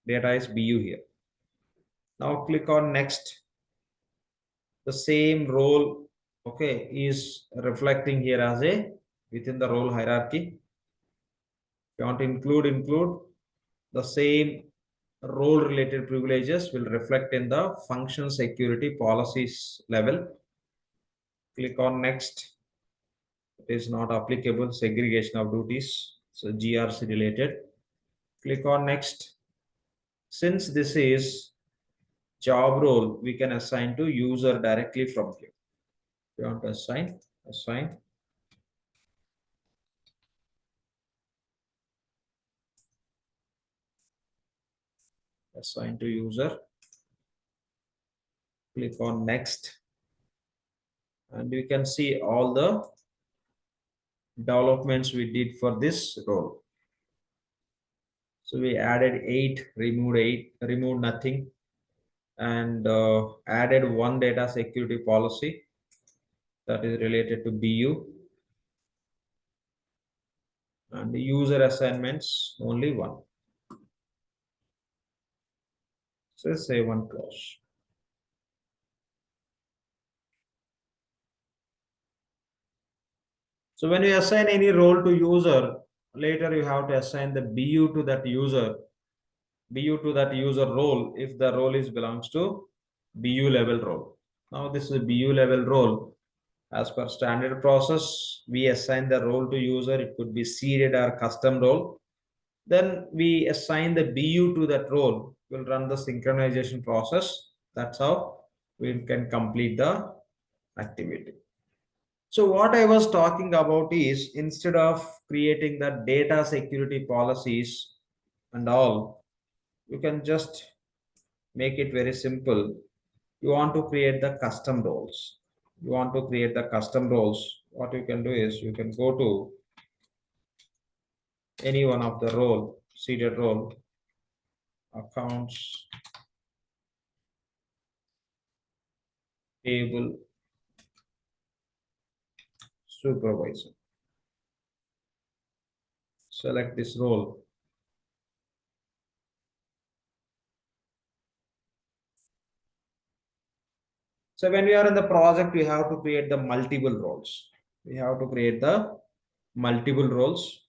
Data is BU here. Now click on next. The same role, okay, is reflecting here as a within the role hierarchy. If you want to include the same role related privileges will reflect in the function security policies level. Click on next. It is not applicable, segregation of duties, so GRC related. Click on next. Since this is job role, we can assign to user directly from here. If you want to assign to user. Click on next, and you can see all the developments we did for this role. So we added 8, removed nothing, and added one data security policy that is related to BU, and the user assignments only one. So save and close. So when you assign any role to user, later you have to assign the BU to that user role if the role is belongs to BU level role. Now this is a BU level role. As per standard process, we assign the role to user. It could be seeded or custom role. Then we assign the BU to that role. We'll run the synchronization process. That's how we can complete the activity. So what I was talking about is instead of creating the data security policies and all, you can just make it very simple. You want to create the custom roles. what you can do is you can go to any one of the role, seeded role, accounts, table, supervisor. Select this role. So when we are in the project, we have to create the multiple roles. We have to create the multiple roles.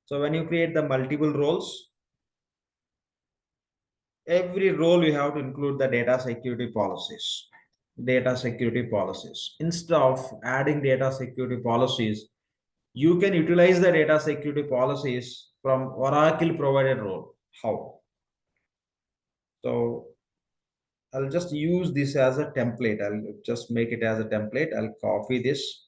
So when you create the multiple roles, every role you have to include the data security policies. Data security policies. Instead of adding data security policies, you can utilize the data security policies from Oracle provided role. How? So I'll just use this as a template. I'll just make it as a template. I'll copy this.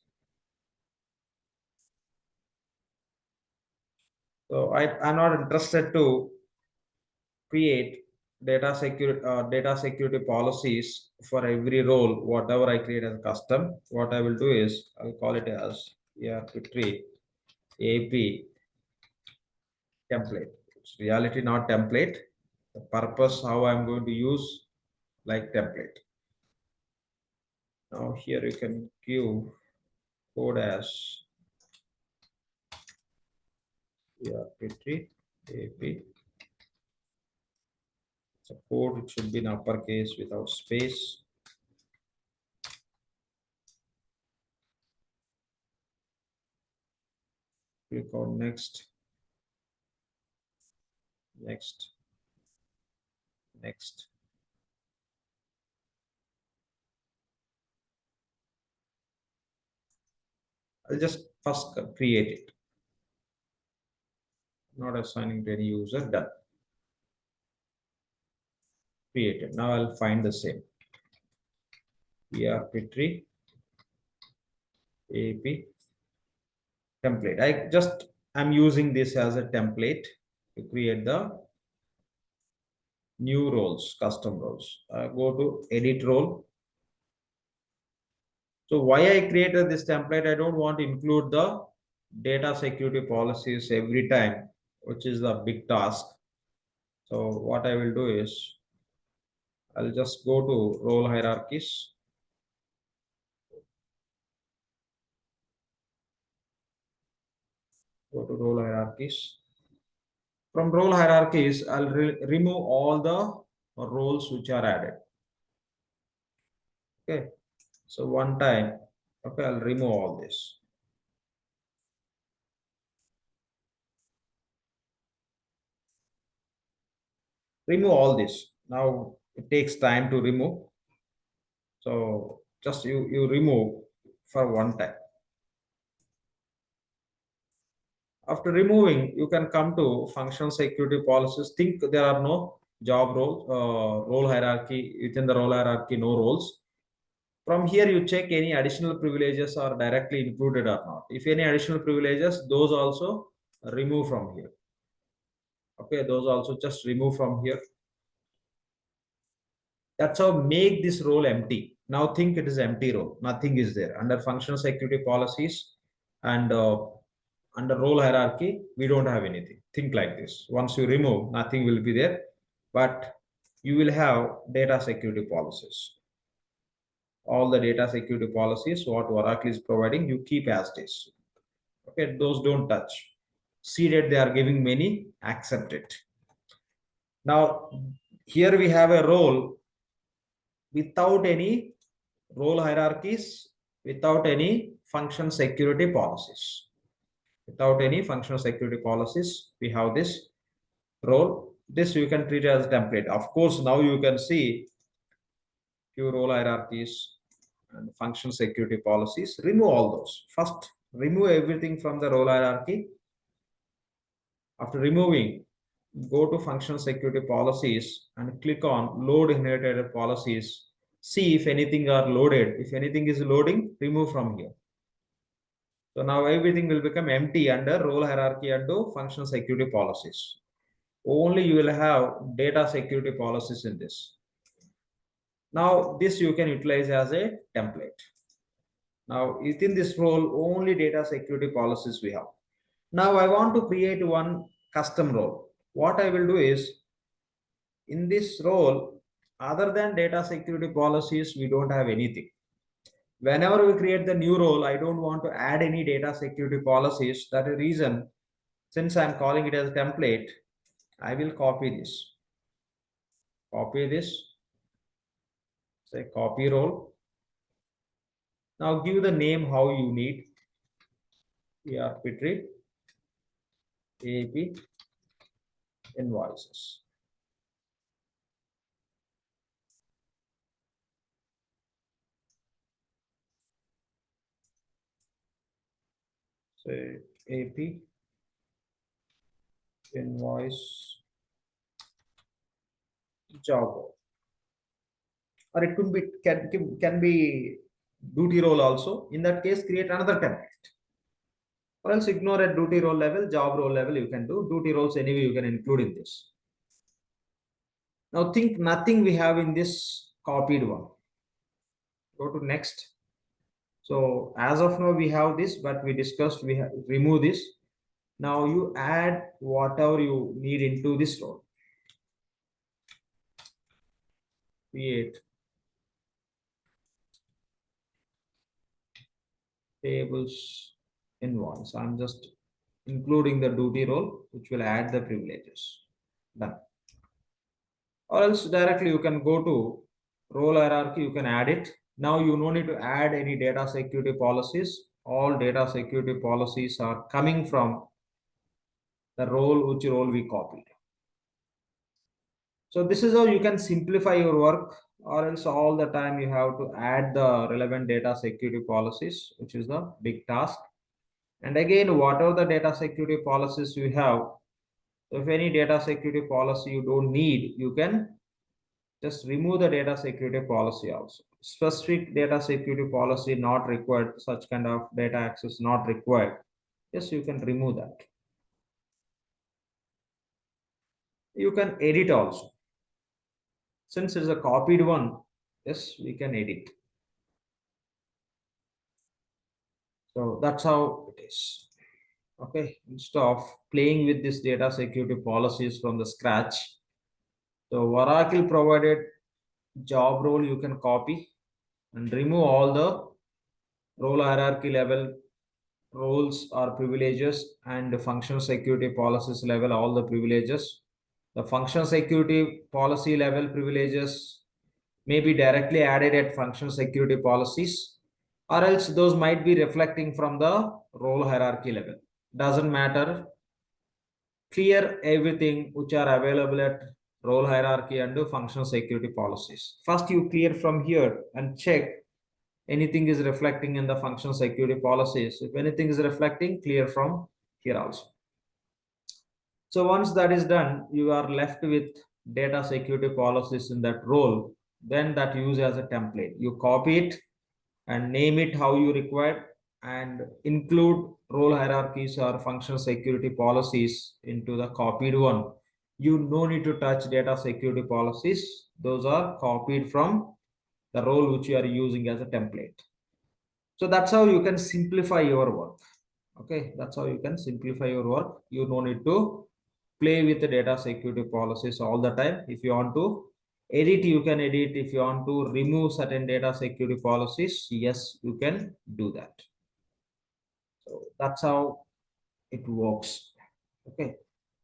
So I'm not interested to create data security policies for every role, whatever I create as custom. What I will do is I'll call it as ERP3 AP template. It's reality, not template. The purpose how I'm going to use like template. Now here you can give code as ERP3 AP. So code, it should be in uppercase without space. Click on next, next, next. I'll just first create it. Not assigning to any user, done. Created. Now I'll find the same. ERP3 AP template. I'm using this as a template to create the new roles, custom roles. Go to edit role. So why I created this template, I don't want to include the data security policies every time, which is the big task. So what I will do is I'll just go to role hierarchies. Go to role hierarchies. From role hierarchies, I'll remove all the roles which are added. Okay. So one time, okay, I'll remove all this. Remove all this. Now it takes time to remove. So just you remove for one time. After removing, you can come to functional security policies. Think there are no job role hierarchy. Within the role hierarchy, no roles. From here, you check any additional privileges are directly included or not. If any additional privileges, those also remove from here. Okay, those also just remove from here. That's how make this role empty. Now think it is empty role. Nothing is there. Under functional security policies and under role hierarchy, we don't have anything. Think like this. Once you remove, nothing will be there. But you will have data security policies. All the data security policies, what Oracle is providing, you keep as this. Okay, those don't touch. See that they are giving many, accept it. Now, here we have a role without any role hierarchies, without any function security policies. Without any functional security policies, we have this role. This you can treat as a template. Of course, now you can see few role hierarchies and function security policies. Remove all those. First, remove everything from the role hierarchy. After removing, go to functional security policies and click on load inherited policies. See if anything are loaded. If anything is loading, remove from here. So now everything will become empty under role hierarchy and functional security policies. Only you will have data security policies in this. Now this you can utilize as a template. Now within this role, only data security policies we have. Now I want to create one custom role. What I will do is, in this role, other than data security policies, we don't have anything. Whenever we create the new role, I don't want to add any data security policies. That is reason, since I'm calling it as a template, I will copy this. Copy this, say copy role. Now give the name how you need. ERP tree, AAP invoices. Say AP invoice job role. Or it could be can be duty role also. In that case, create another template. Or else ignore at duty role level, job role level you can do. Duty roles anyway you can include in this. Now think nothing we have in this copied one. Go to next. So as of now we have this, but we discussed we have remove this. Now you add whatever you need into this role. Create tables invoice. I'm just including the duty role, which will add the privileges. Done. Or else directly you can go to role hierarchy, you can add it. Now you no need to add any data security policies. All data security policies are coming from the role, which role we copied. So this is how you can simplify your work, or else all the time you have to add the relevant data security policies, which is the big task. And again, whatever the data security policies you have, if any data security policy you don't need, you can just remove the data security policy also. Specific data security policy not required, such kind of data access not required. Yes, you can remove that. You can edit also. Since it's a copied one, yes, we can edit. So that's how it is. Okay, instead of playing with this data security policies from the scratch, so Oracle provided job role you can copy and remove all the role hierarchy level roles or privileges, and the function security policies level all the privileges. The function security policy level privileges may be directly added at function security policies, or else those might be reflecting from the role hierarchy level. Doesn't matter. Clear everything which are available at role hierarchy and function security policies. First, you clear from here and check anything is reflecting in the function security policies. If anything is reflecting, clear from here also. So once that is done, you are left with data security policies in that role. Then that use as a template. You copy it and name it how you require, and include role hierarchies or function security policies into the copied one. You no need to touch data security policies. Those are copied from the role which you are using as a template. So that's how you can simplify your work. Okay, that's how you can simplify your work. You no need to play with the data security policies all the time. If you want to edit, you can edit. If you want to remove certain data security policies, yes, you can do that. So that's how it works. Okay,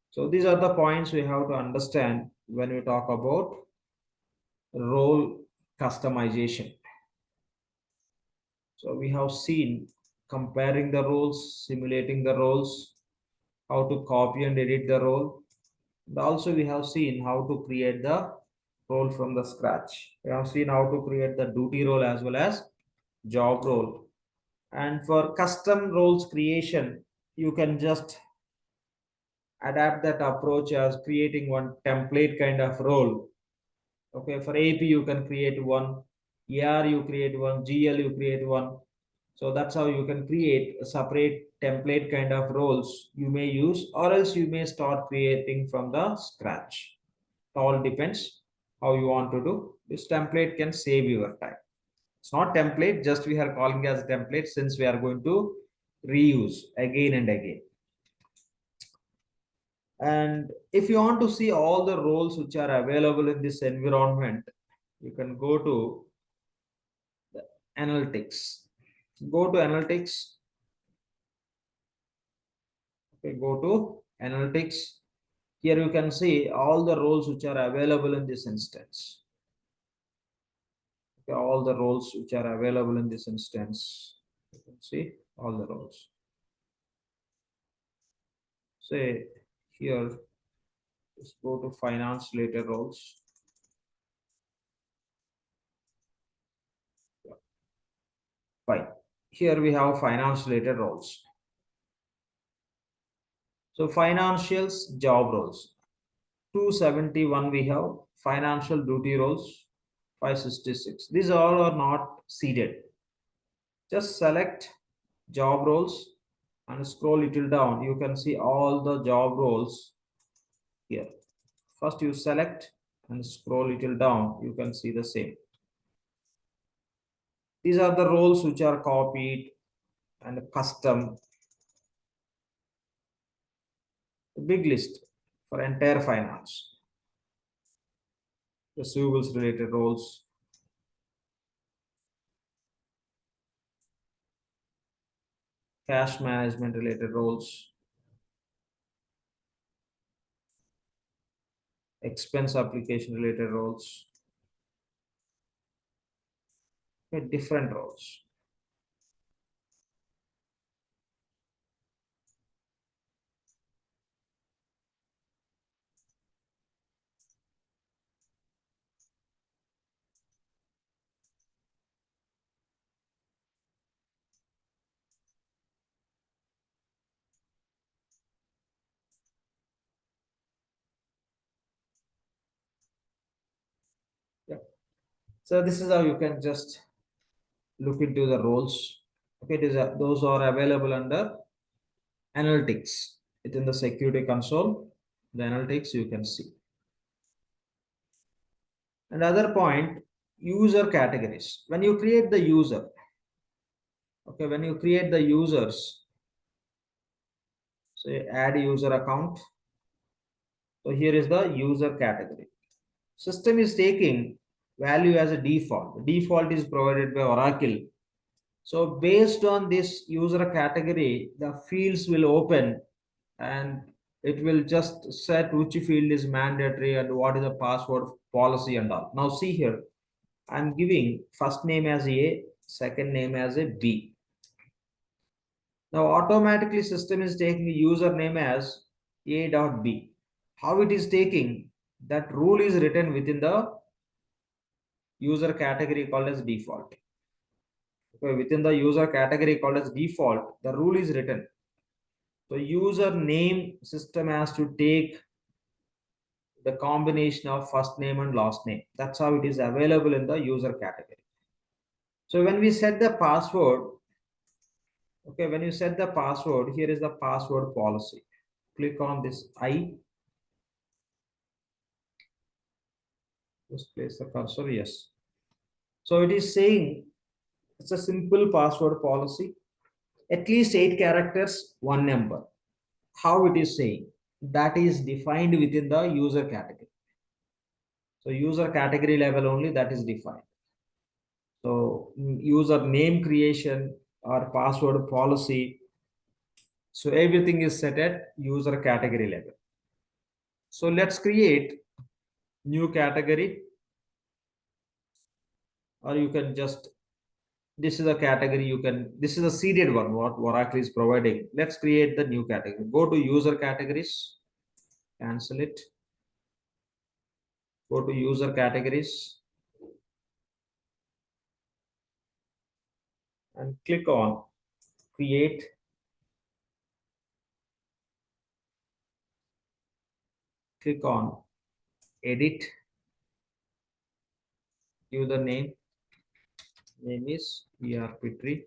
so these are the points we have to understand when we talk about role customization. So we have seen comparing the roles, simulating the roles, how to copy and edit the role. And also we have seen how to create the role from the scratch. We have seen how to create the duty role as well as job role. And for custom roles creation, you can just adapt that approach as creating one template kind of role. Okay, for AP you can create one, ER you create one, GL you create one. So that's how you can create a separate template kind of roles you may use, or else you may start creating from the scratch. It all depends how you want to do. This template can save your time. It's not template, just we are calling as template since we are going to reuse again and again. And if you want to see all the roles which are available in this environment, you can go to the analytics. Go to analytics. Okay, go to analytics. Here you can see all the roles which are available in this instance. Okay, all the roles which are available in this instance. You can see all the roles. Say here, just go to finance related roles. Fine. Here we have finance related roles. So financials job roles. 271 we have financial duty roles 566. These all are not seeded. Just select job roles and scroll little down. You can see all the job roles here. First you select and scroll little down. You can see the same. These are the roles which are copied and custom. A big list for entire finance. Receivables related roles. Cash management related roles. Expense application related roles. Okay, different roles. Yeah. So this is how you can just look into the roles. Okay, those are available under analytics. Within the security console, the analytics you can see. Another point, user categories. When you create the user, okay, when you create the users, say add user account. So here is the user category. System is taking value as a default. The default is provided by Oracle. So based on this user category, the fields will open and it will just set which field is mandatory and what is the password policy and all. Now see here, I'm giving first name as A, second name as a B. Now automatically system is taking username as A.B. How it is taking, that rule is written within the user category called as default. Okay, within the user category called as default, the rule is written. So user name system has to take the combination of first name and last name. That's how it is available in the user category. So when we set the password, okay, when you set the password, here is the password policy. Click on this I. Just place the cursor, yes. So it is saying it's a simple password policy, at least 8 characters, one number. How it is saying? That is defined within the user category. So user category level only that is defined. So user name creation or password policy. So everything is set at user category level. So let's create new category, or you can just, this is a category you can, this is a seeded one what Oracle is providing. Let's create the new category. Go to user categories, cancel it. Go to user categories and click on create. Click on edit. Give the name. Name is ERP3.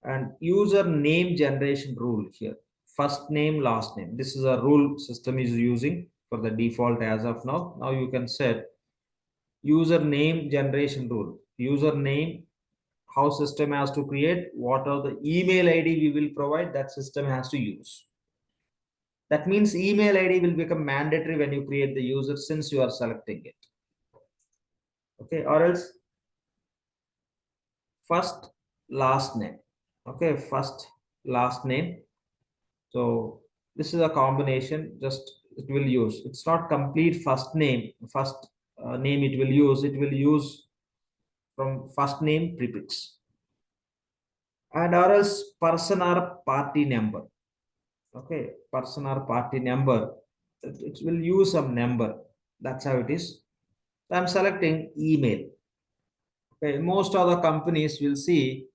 And user name generation rule here. First name, last name. This is a rule system is using for the default as of now. Now you can set username generation rule. Username, how system has to create, what are the email ID we will provide, that system has to use. That means email ID will become mandatory when you create the user since you are selecting it. Okay, or else first last name. Okay, first last name. So this is a combination, just it will use. It's not complete first name, first name it will use. It will use from first name prefix. And or else person or party number. Okay, person or party number. It will use some number. That's how it is. So I'm selecting email. Okay, most of the companies will see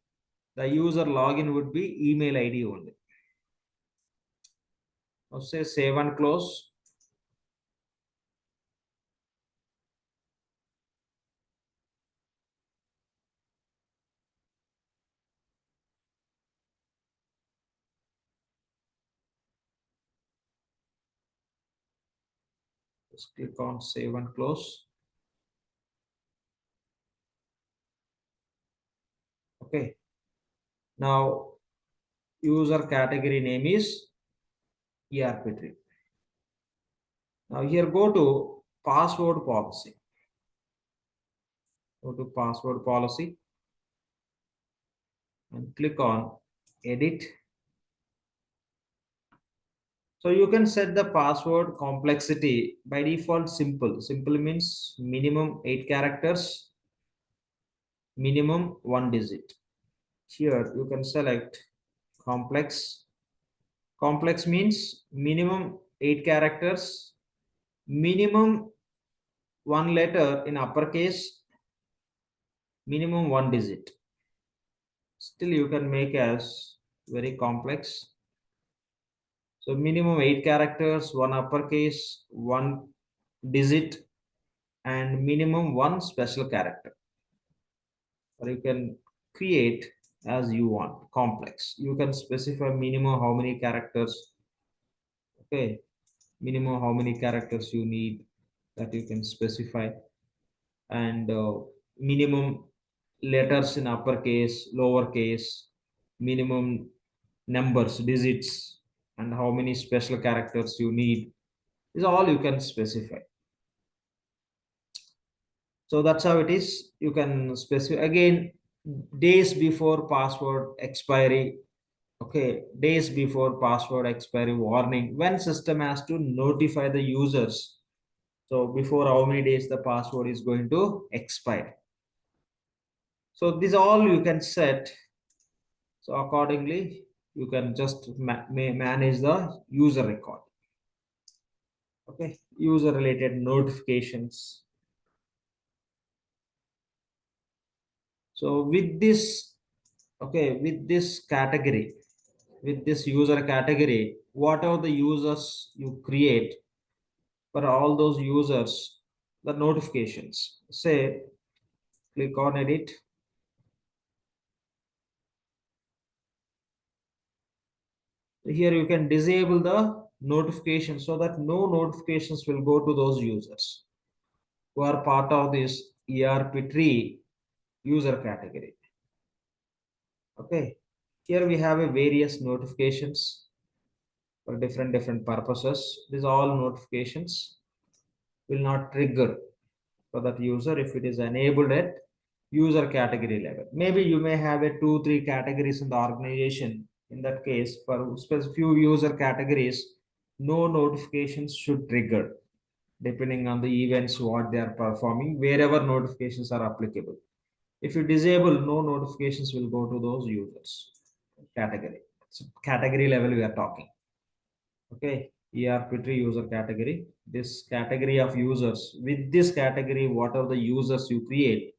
the user login would be email ID only. Now say save and close. Just click on save and close. Okay. Now user category name is ERP3. Now here go to password policy. Go to password policy and click on edit. So you can set the password complexity by default simple. Simple means minimum 8 characters, minimum 1 digit. Here you can select complex. Complex means minimum 8 characters, minimum 1 letter in uppercase, minimum 1 digit. Still you can make as very complex. So minimum 8 characters, 1 uppercase, 1 digit, and minimum 1 special character. Or you can create as you want, complex. You can specify minimum how many characters. Okay, minimum how many characters you need, that you can specify, and minimum letters in uppercase, lowercase, minimum numbers, digits, and how many special characters you need is all you can specify. So that's how it is. You can specify again days before password expiry. Okay, days before password expiry warning, when system has to notify the users. So before how many days the password is going to expire. So this all you can set. So accordingly, you can just manage the user record. Okay, user related notifications. So with this, okay, with this category, with this user category, whatever the users you create for all those users, the notifications, say, click on edit. Here you can disable the notifications so that no notifications will go to those users who are part of this ERP3 user category. Okay, here we have a various notifications for different purposes. These all notifications will not trigger for that user if it is enabled at user category level. Maybe you may have a 2-3 categories in the organization. In that case, for few user categories, no notifications should trigger depending on the events what they are performing, wherever notifications are applicable. If you disable, no notifications will go to those users category. So category level we are talking. Okay, ERP3 user category. This category of users, with this category, what are the users you create,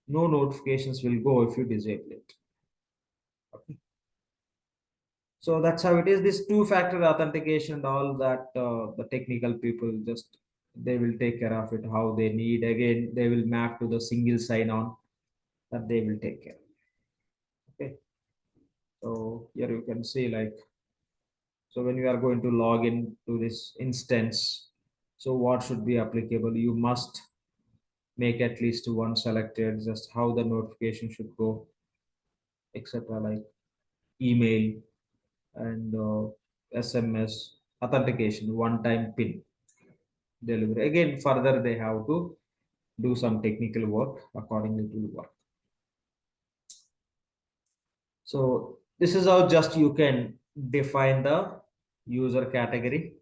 no notifications will go if you disable it. Okay. So that's how it is. This two-factor authentication and all that the technical people just they will take care of it how they need. Again, they will map to the single sign-on that they will take care. Okay. So here you can see like, so when you are going to log in to this instance, so what should be applicable? You must make at least one selected, just how the notification should go, etc. Like email and SMS authentication, one-time PIN delivery. Again, further they have to do some technical work accordingly to work. So this is how just you can define the user category.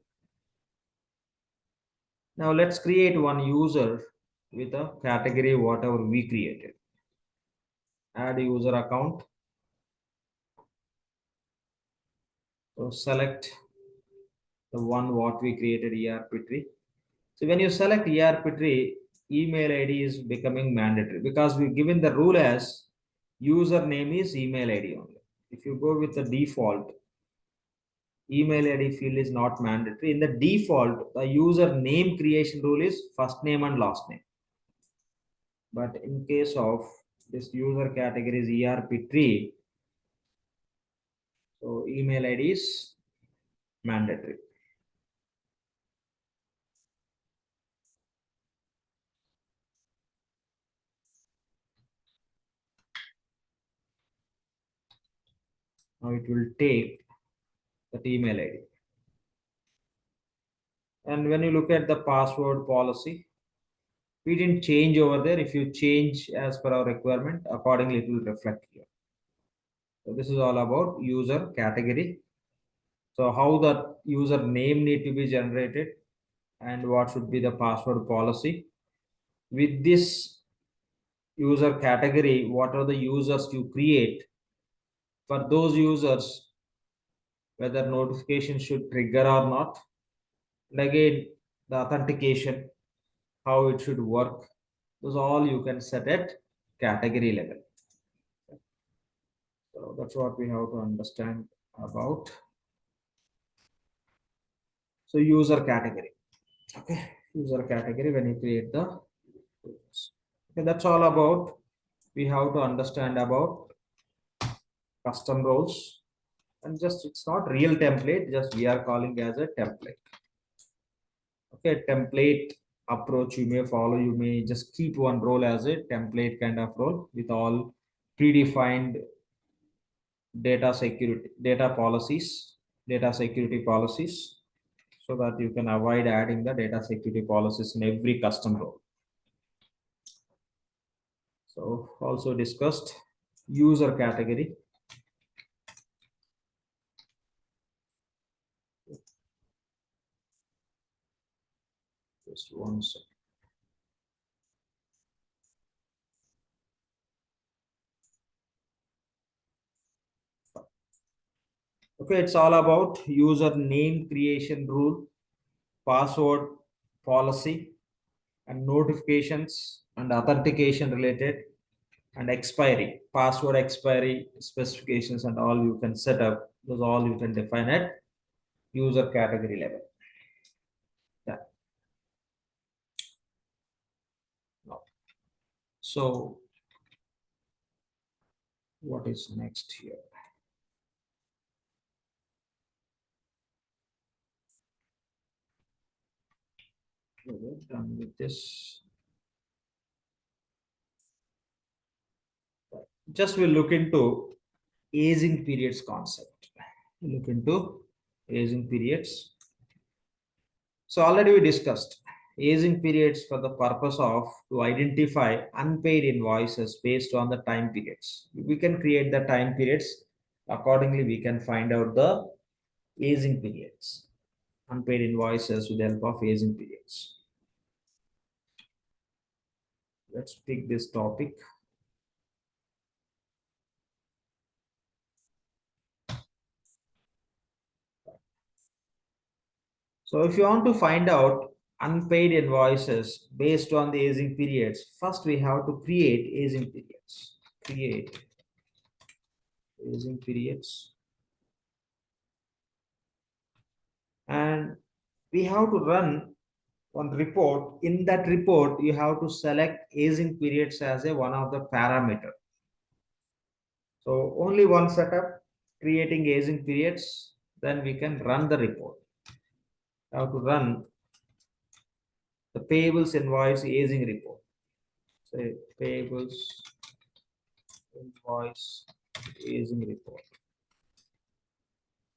Now let's create one user with a category whatever we created. Add user account. So select the one what we created ERP tree. So when you select ERP tree, email ID is becoming mandatory because we've given the rule as username is email ID only. If you go with the default, email ID field is not mandatory. In the default, the user name creation rule is first name and last name. But in case of this user category is ERP tree, so email ID is mandatory. Now it will take that email ID. And when you look at the password policy, we didn't change over there. If you change as per our requirement, accordingly it will reflect here. So this is all about user category. So how the user name need to be generated and what should be the password policy. With this user category, what are the users you create? For those users, whether notification should trigger or not. And again, the authentication, how it should work. Those all you can set at category level. So that's what we have to understand about. So user category. Okay, user category when you create the users. Okay, that's all about. We have to understand about custom roles and just it's not real template, just we are calling as a template. Okay, template approach you may follow, you may just keep one role as a template kind of role with all predefined data security, data security policies, so that you can avoid adding the data security policies in every custom role. So also discussed user category. Just one second. Okay, it's all about user name creation rule, password policy, and notifications and authentication related, and expiry, password expiry specifications, and all you can set up. Those all you can define at user category level. Yeah. So what is next here? We're done with this. Just we'll look into aging periods concept. Look into aging periods. So already we discussed aging periods for the purpose of to identify unpaid invoices based on the time periods. We can create the time periods. Accordingly, we can find out the aging periods, unpaid invoices with the help of aging periods. Let's pick this topic. So if you want to find out unpaid invoices based on the aging periods, first we have to create aging periods. Create aging periods. And we have to run one report. In that report, you have to select aging periods as a one of the parameter. So only one setup, creating aging periods, then we can run the report. How to run the payables invoice aging report. say payables invoice aging report.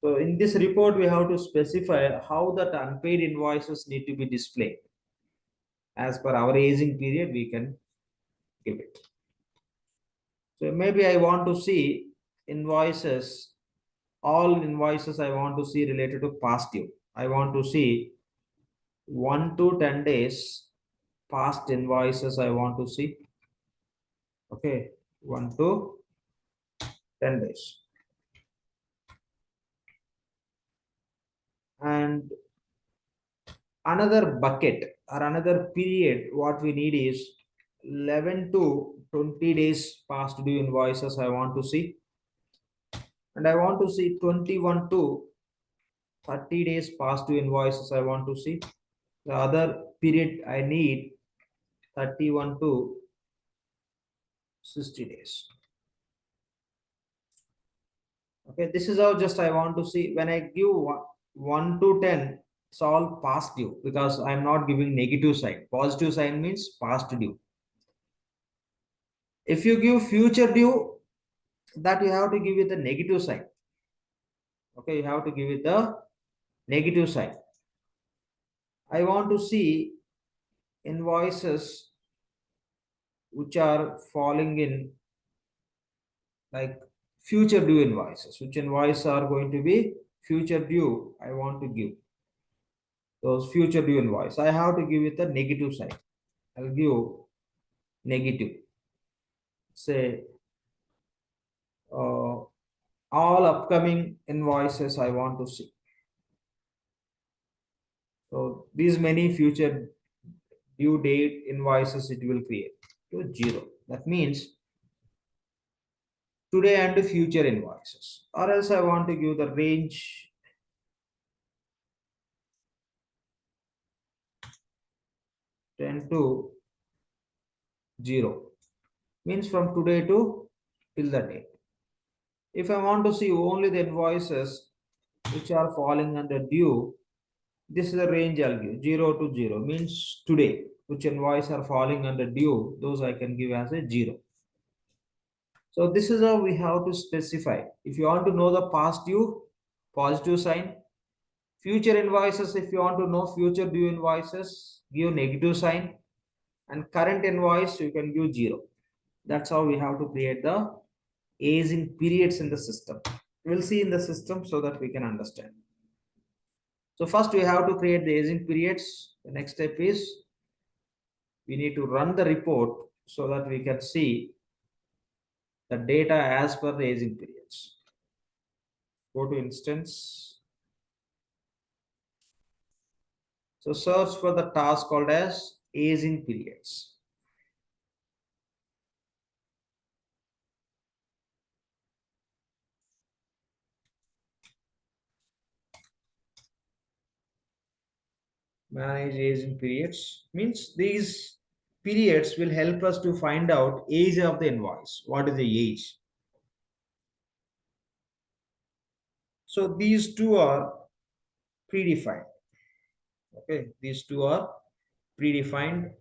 So in this report, we have to specify how that unpaid invoices need to be displayed. As per our aging period, we can give it. So maybe I want to see invoices, all invoices I want to see related to past due. I want to see 1 to 10 days past invoices I want to see. Okay, 1 to 10 days. And another bucket or another period, what we need is 11 to 20 days past due invoices I want to see. And I want to see 21 to 30 days past due invoices I want to see. The other period I need 31 to 60 days. Okay, this is how just I want to see. When I give 1 to 10, it's all past due because I'm not giving negative sign. Positive sign means past due. If you give future due, that you have to give it a negative sign. Okay, you have to give it the negative sign. I want to see invoices which are falling in like future due invoices. Which invoices are going to be future due? I want to give those future due invoice. I have to give it a negative sign. I'll give negative. Say all upcoming invoices I want to see. So these many future due date invoices it will create to 0. That means today and future invoices. Or else I want to give the range 10 to 0. Means from today to till the date. If I want to see only the invoices which are falling under due, this is the range I'll give 0 to 0 means today, which invoice are falling under due, those I can give as a 0. So this is how we have to specify. If you want to know the past due, positive sign. Future invoices, if you want to know future due invoices, give negative sign. And current invoice, you can give 0. That's how we have to create the aging periods in the system. We'll see in the system so that we can understand. So first we have to create the aging periods. The next step is we need to run the report so that we can see the data as per the aging periods. Go to instance. So search for the task called as aging periods. Manage aging periods means these periods will help us to find out age of the invoice. What is the age? So these two are predefined. Okay, these two are predefined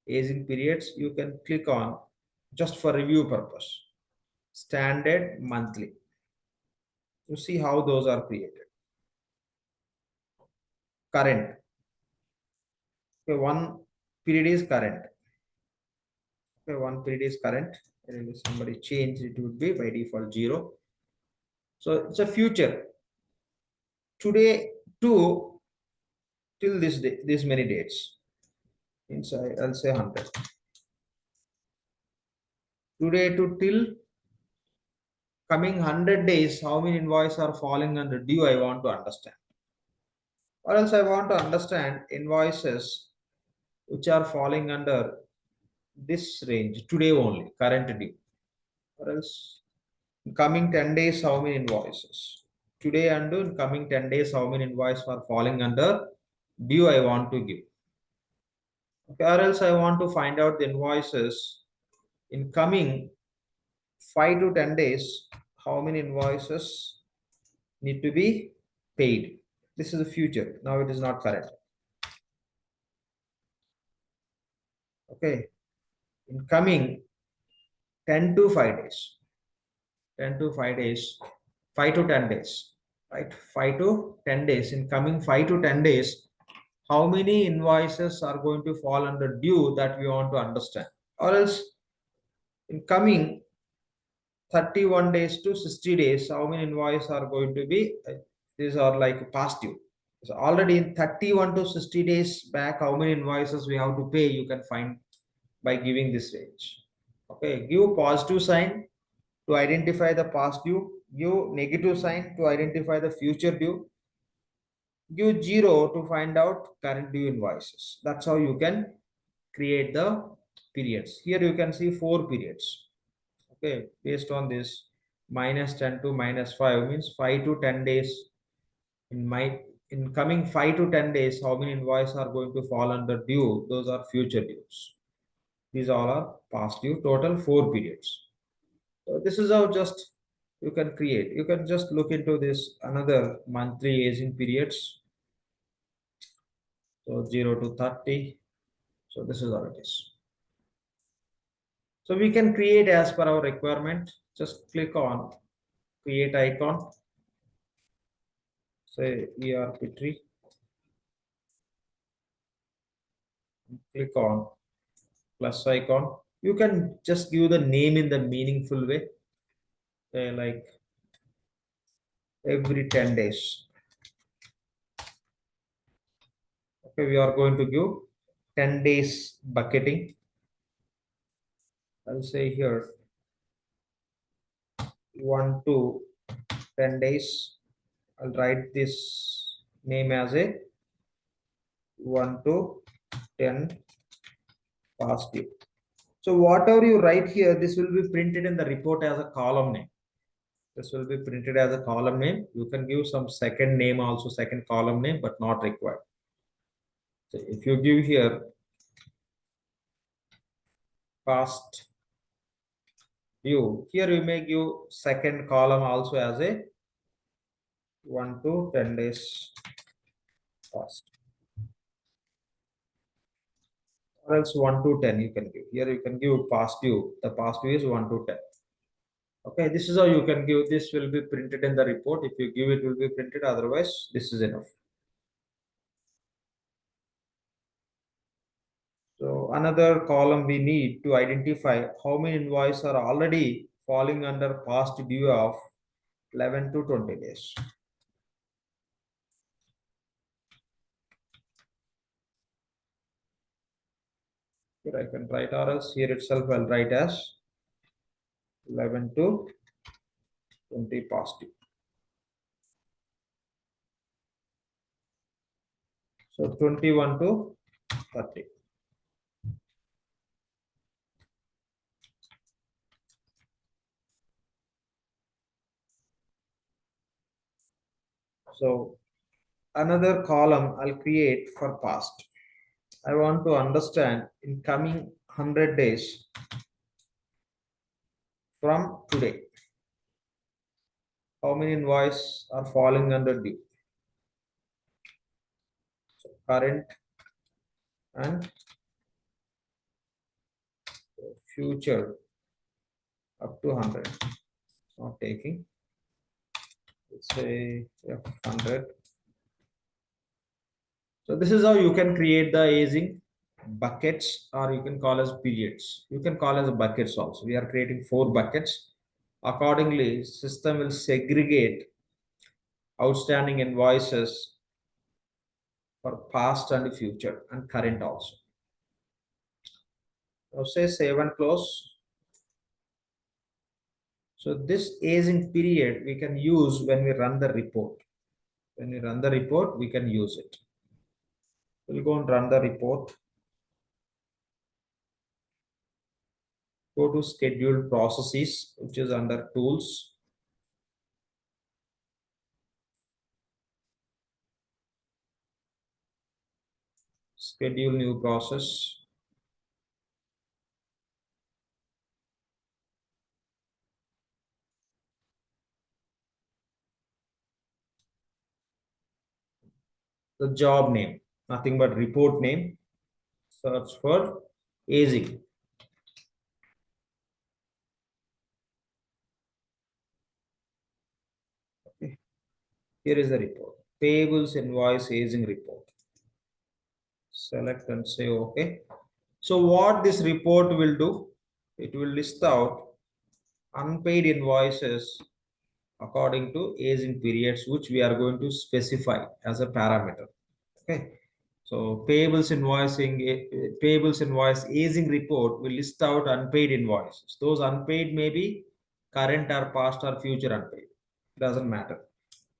aging periods. You can click on just for review purpose. Standard monthly. You see how those are created. Current. Okay, one period is current. Okay, one period is current. And if somebody change it would be by default 0. So it's a future. Today to till this day, this many dates. Inside I'll say 100. Today to till coming 100 days, how many invoices are falling under due? I want to understand. Or else I want to understand invoices which are falling under this range today only, current due. Or else coming 10 days, how many invoices? Today and in coming 10 days, how many invoices are falling under due I want to give. Okay, or else I want to find out the invoices in coming 5 to 10 days, how many invoices need to be paid. This is the future. Now it is not current. Okay. in coming 10 to 5 days, 10 to 5 days, 5 to 10 days, right? 5 to 10 days. In coming 5 to 10 days, how many invoices are going to fall under due, that we want to understand. Or else in coming 31 days to 60 days, how many invoices are going to be, these are like past due. So already in 31 to 60 days back, how many invoices we have to pay, you can find by giving this range. Okay, give positive sign to identify the past due, give negative sign to identify the future due, give 0 to find out current due invoices. That's how you can create the periods. Here you can see 4 periods. Okay, based on this, minus 10 to minus 5 means 5 to 10 days. In coming 5 to 10 days, how many invoices are going to fall under due? Those are future dues. These all are past due. Total 4 periods. So this is how just you can create. You can just look into this another monthly aging periods. So 0 to 30. So this is how it is. So we can create as per our requirement. Just click on create icon. Say ERP tree. Click on plus icon. You can just give the name in the meaningful way. Say like every 10 days. Okay, we are going to give 10 days bucketing. I'll say here 1 to 10 days. I'll write this name as a 1 to 10 past due. So whatever you write here, this will be printed in the report as a column name. This will be printed as a column name. You can give some second name also, second column name, but not required. So if you give here past due, here you may give second column also as a 1 to 10 days past. Or else 1 to 10 you can give. Here you can give past due. The past due is 1 to 10. Okay, this is how you can give. This will be printed in the report. If you give, it will be printed. Otherwise, this is enough. So another column we need to identify how many invoices are already falling under past due of 11 to 20 days. Here I can write, or else here itself I'll write as 11 to 20 past due. So 21 to 30. So another column I'll create for past. I want to understand in coming 100 days from today, how many invoices are falling under due. So current and future up to 100. Not taking. Let's say F100. So this is how you can create the aging buckets, or you can call as periods. You can call as buckets also. We are creating 4 buckets. Accordingly, system will segregate outstanding invoices for past and future and current also. Now say save and close. So this aging period we can use when we run the report. When we run the report, we can use it. We'll go and run the report. Go to scheduled processes, which is under tools. Schedule new process. The job name, nothing but report name. Search for aging. Here is the report. Payables invoice aging report. Select and say okay. So what this report will do, it will list out unpaid invoices according to aging periods, which we are going to specify as a parameter. Okay. So payables invoice aging report will list out unpaid invoices. Those unpaid may be current or past or future unpaid. Doesn't matter.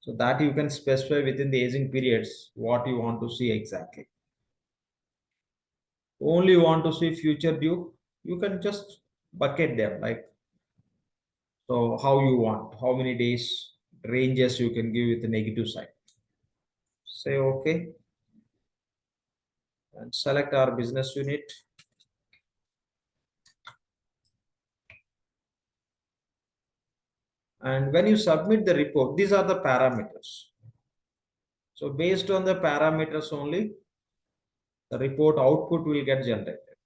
So that you can specify within the aging periods what you want to see exactly. Only you want to see future due, you can just bucket them like so how you want, how many days ranges you can give with the negative side. Say okay and select our business unit. And when you submit the report, these are the parameters. So based on the parameters only, the report output will get generated.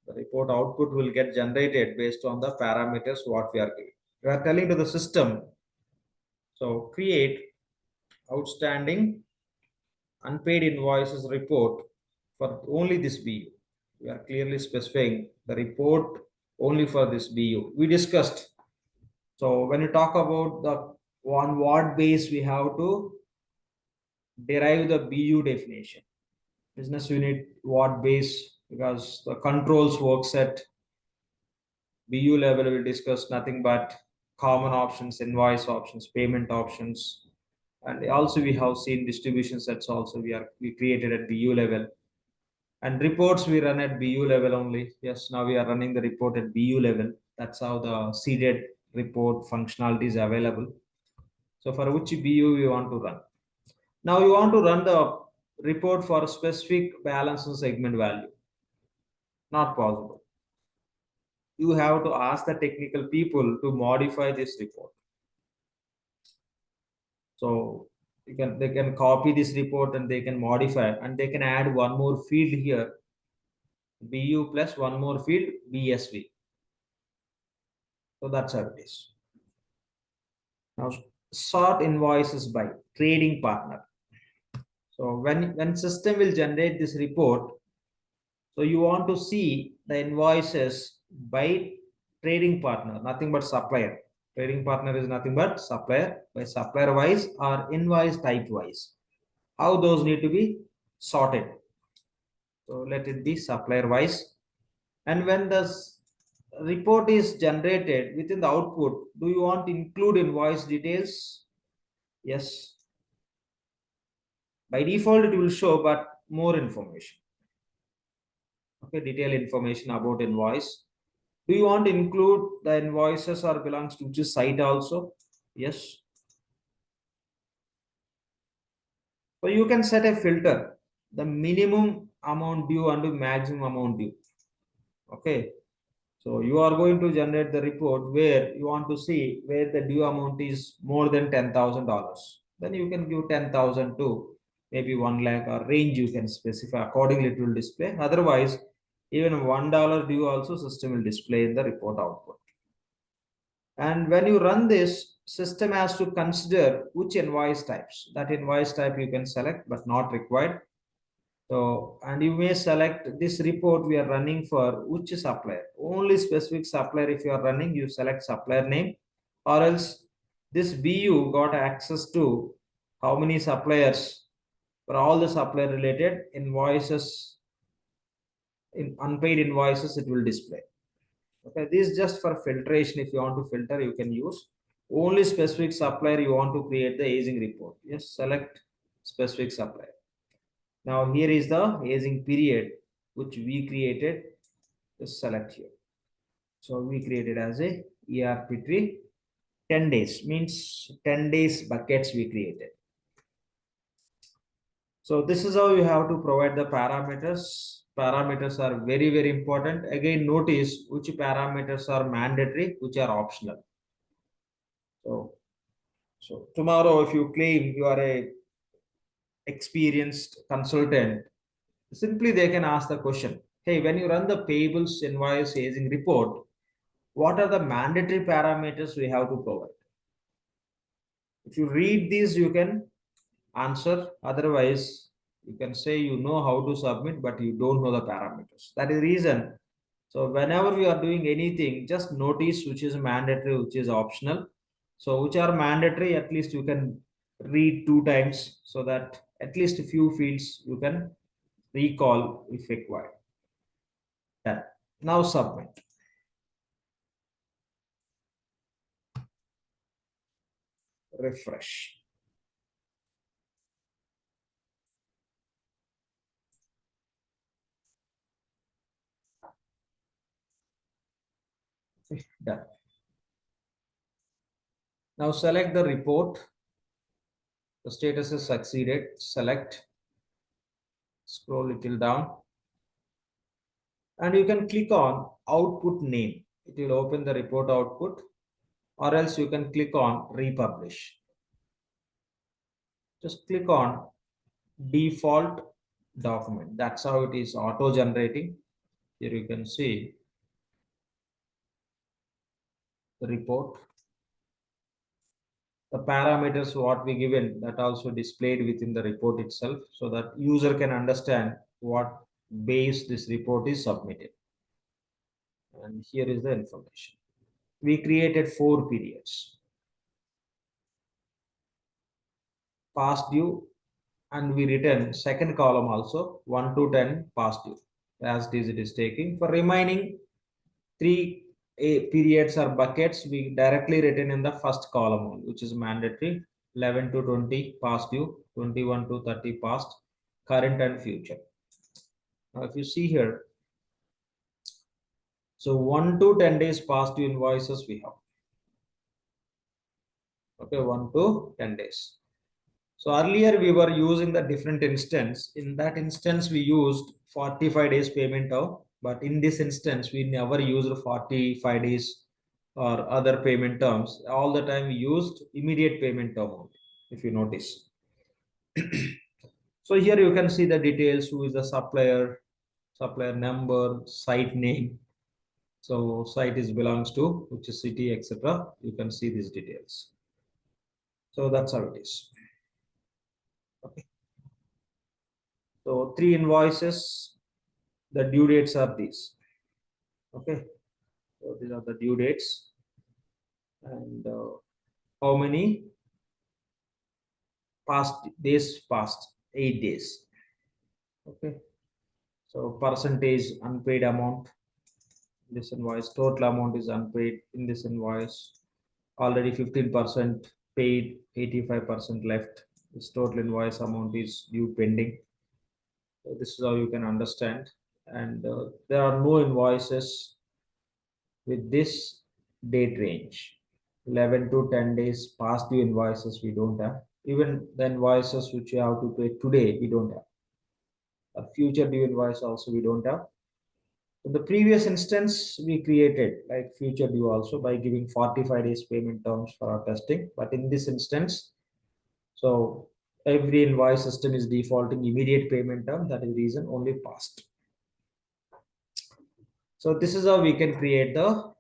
The report output will get generated based on the parameters what we are giving. We are telling to the system, so create outstanding unpaid invoices report for only this BU. We are clearly specifying the report only for this BU. We discussed. So when you talk about the on what base we have to derive the BU definition. Business unit what base, because the controls works at BU level we discuss nothing but common options, invoice options, payment options, and also we have seen distribution sets also we created at BU level. And reports we run at BU level only. Yes, now we are running the report at BU level. That's how the seeded report functionality is available. So for which BU we want to run. Now you want to run the report for a specific balance and segment value. Not possible. You have to ask the technical people to modify this report. So they can copy this report and they can modify and they can add one more field here, BU plus one more field BSV. So that's how it is. Now sort invoices by trading partner. So when system will generate this report, so you want to see the invoices by trading partner, nothing but supplier. Trading partner is nothing but supplier, by supplier wise or invoice type wise. How those need to be sorted. So let it be supplier wise. And when the report is generated within the output, do you want to include invoice details? Yes. By default, it will show, but more information. Okay, detailed information about invoice. Do you want to include the invoices or belongs to which site also? Yes. So you can set a filter, the minimum amount due and the maximum amount due. Okay. So you are going to generate the report where you want to see where the due amount is more than $10,000. Then you can give 10,000 to maybe 1 lakh or range you can specify accordingly it will display. Otherwise, even $1 due also system will display in the report output. And when you run this, system has to consider which invoice types. That invoice type you can select, but not required. So, and you may select this report we are running for which supplier. Only specific supplier if you are running, you select supplier name, or else this BU got access to how many suppliers for all the supplier related invoices, in unpaid invoices it will display. Okay, this is just for filtration. If you want to filter, you can use only specific supplier you want to create the aging report. Yes, select specific supplier. Now here is the aging period which we created. Just select here. So we created as a ERP tree 10 days, means 10 days buckets we created. So this is how you have to provide the parameters. Parameters are very, very important. Again, notice which parameters are mandatory, which are optional. So tomorrow, if you claim you are a experienced consultant, simply they can ask the question, hey, when you run the payables invoice aging report, what are the mandatory parameters we have to provide? If you read these, you can answer. Otherwise, you can say you know how to submit, but you don't know the parameters. That is the reason. So whenever we are doing anything, just notice which is mandatory, which is optional. So which are mandatory, at least you can read 2 times so that at least a few fields you can recall if required. Done. Now submit. Refresh. Done. Now select the report. The status is succeeded. Select. Scroll little down. And you can click on output name. It will open the report output, or else you can click on republish. Just click on default document. That's how it is auto generating. Here you can see the report. The parameters what we given, that also displayed within the report itself, so that user can understand what base this report is submitted. And here is the information. We created 4 periods. Past due, and we return second column also 1 to 10 past due as it is taking. For remaining 3 periods or buckets, we directly written in the first column, which is mandatory. 11 to 20 past due, 21 to 30 past, current and future. Now if you see here, so 1 to 10 days past due invoices we have. Okay, 1 to 10 days. So earlier we were using the different instance. In that instance, we used 45 days payment term, but in this instance, we never used 45 days or other payment terms. All the time we used immediate payment term only, if you notice. So here you can see the details, who is the supplier, supplier number, site name. So site is belongs to which is city, etc. You can see these details. So that's how it is. Okay. So 3 invoices, the due dates are these. Okay, so these are the due dates, and how many past days passed, 8 days. Okay, so percentage unpaid amount, this invoice, total amount is unpaid in this invoice, already 15% paid, 85% left. This total invoice amount is due pending. So this is how you can understand. And there are no invoices with this date range. 11 to 10 days past due invoices we don't have. Even the invoices which you have to pay today, we don't have. A future due invoice also we don't have. In the previous instance, we created like future due also by giving 45 days payment terms for our testing. But in this instance, so every invoice system is defaulting immediate payment term. That is the reason only past. So this is how we can create the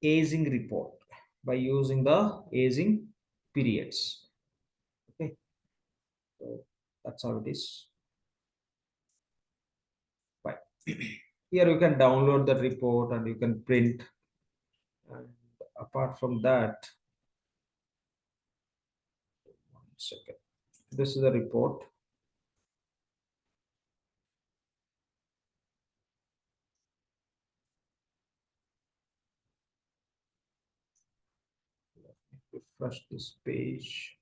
aging report by using the aging periods. Okay, so that's how it is. Right. Here you can download the report and you can print. And apart from that, 1 second. This is the report. Refresh this page.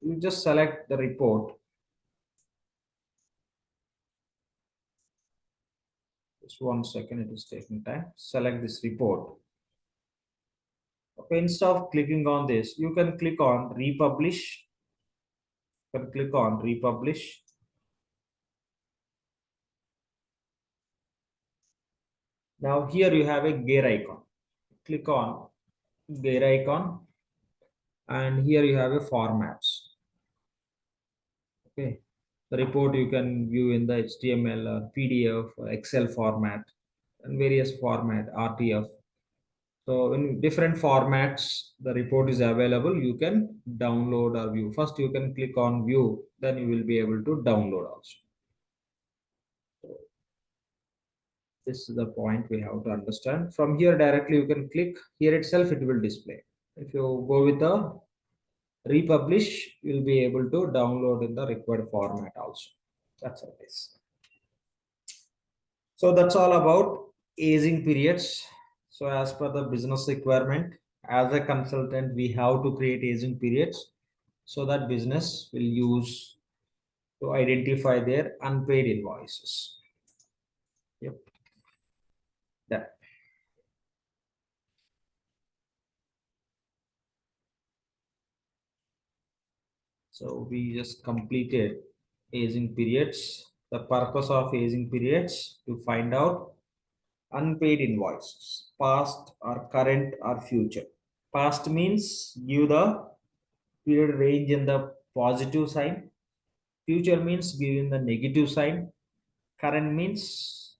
You just select the report. Just 1 second, it is taking time. Select this report. Okay, instead of clicking on this, you can click on republish. You can click on republish. Now here you have a gear icon. Click on gear icon, and here you have a formats. Okay, The report you can view in the HTML or PDF, or Excel format, and various format, RTF. So in different formats, the report is available. You can download or view. First, you can click on view, then you will be able to download also. So this is the point we have to understand. From here directly, you can click here itself, it will display. If you go with the republish, you'll be able to download in the required format also. That's how it is. So that's all about aging periods. So as per the business requirement, as a consultant, we have to create aging periods so that business will use to identify their unpaid invoices. Yep. That. So we just completed aging periods. The purpose of aging periods to find out unpaid invoices, past or current or future. Past means give the period range in the positive sign. Future means giving the negative sign. Current means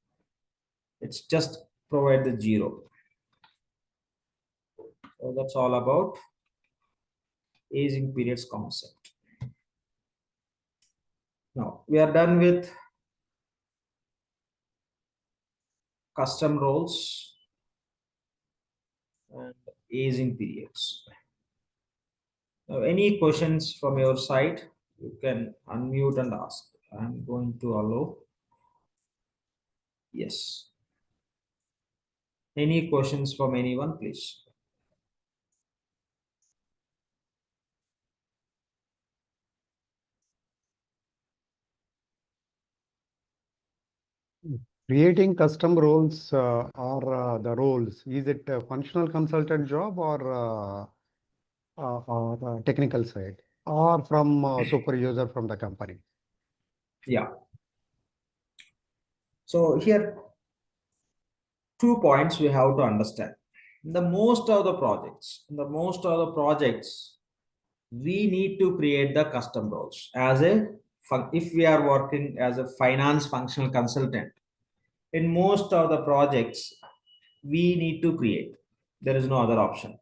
it's just provide the zero. So that's all about aging periods concept. Now we are done with custom roles and aging periods. Now, any questions from your side, you can unmute and ask. I'm going to allow. Yes. Any questions from anyone, please? Creating custom roles or the roles, is it a functional consultant job or technical side or from super user from the company? Yeah. So here, 2 points we have to understand. The most of the projects, we need to create the custom roles as a if we are working as a finance functional consultant. In most of the projects, we need to create. There is no other option.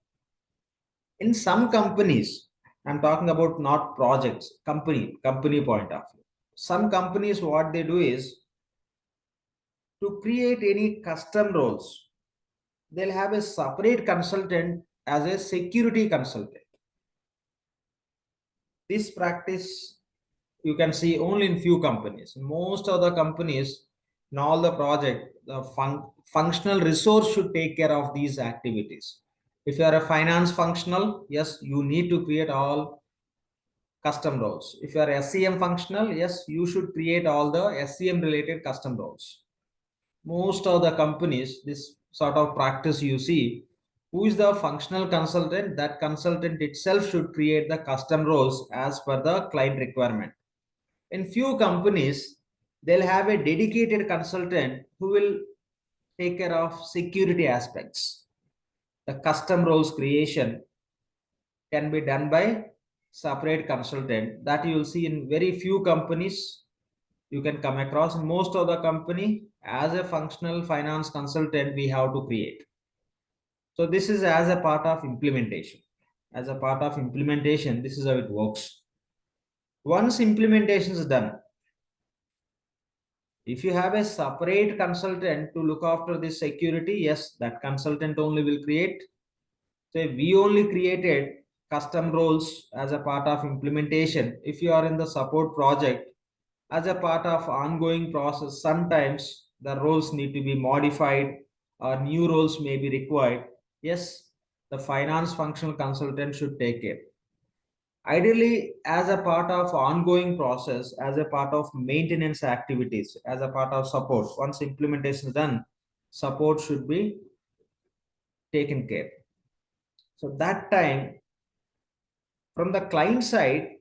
In some companies, I'm talking about not projects, company point of view. Some companies, what they do is to create any custom roles, they'll have a separate consultant as a security consultant. This practice you can see only in few companies. Most of the companies, in all the project, the functional resource should take care of these activities. If you are a finance functional, yes, you need to create all custom roles. If you are SCM functional, yes, you should create all the SCM related custom roles. Most of the companies, this sort of practice you see, who is the functional consultant? That consultant itself should create the custom roles as per the client requirement. In few companies, they'll have a dedicated consultant who will take care of security aspects. The custom roles creation can be done by separate consultant. That you will see in very few companies you can come across. In most of the company, as a functional finance consultant, we have to create. So this is as a part of implementation. As a part of implementation, this is how it works. Once implementation is done, if you have a separate consultant to look after this security, yes, that consultant only will create. Say we only created custom roles as a part of implementation. If you are in the support project, as a part of ongoing process, sometimes the roles need to be modified or new roles may be required. Yes, the finance functional consultant should take care. Ideally, as a part of ongoing process, as a part of maintenance activities, as a part of support, once implementation is done, support should be taken care. So that time, from the client side,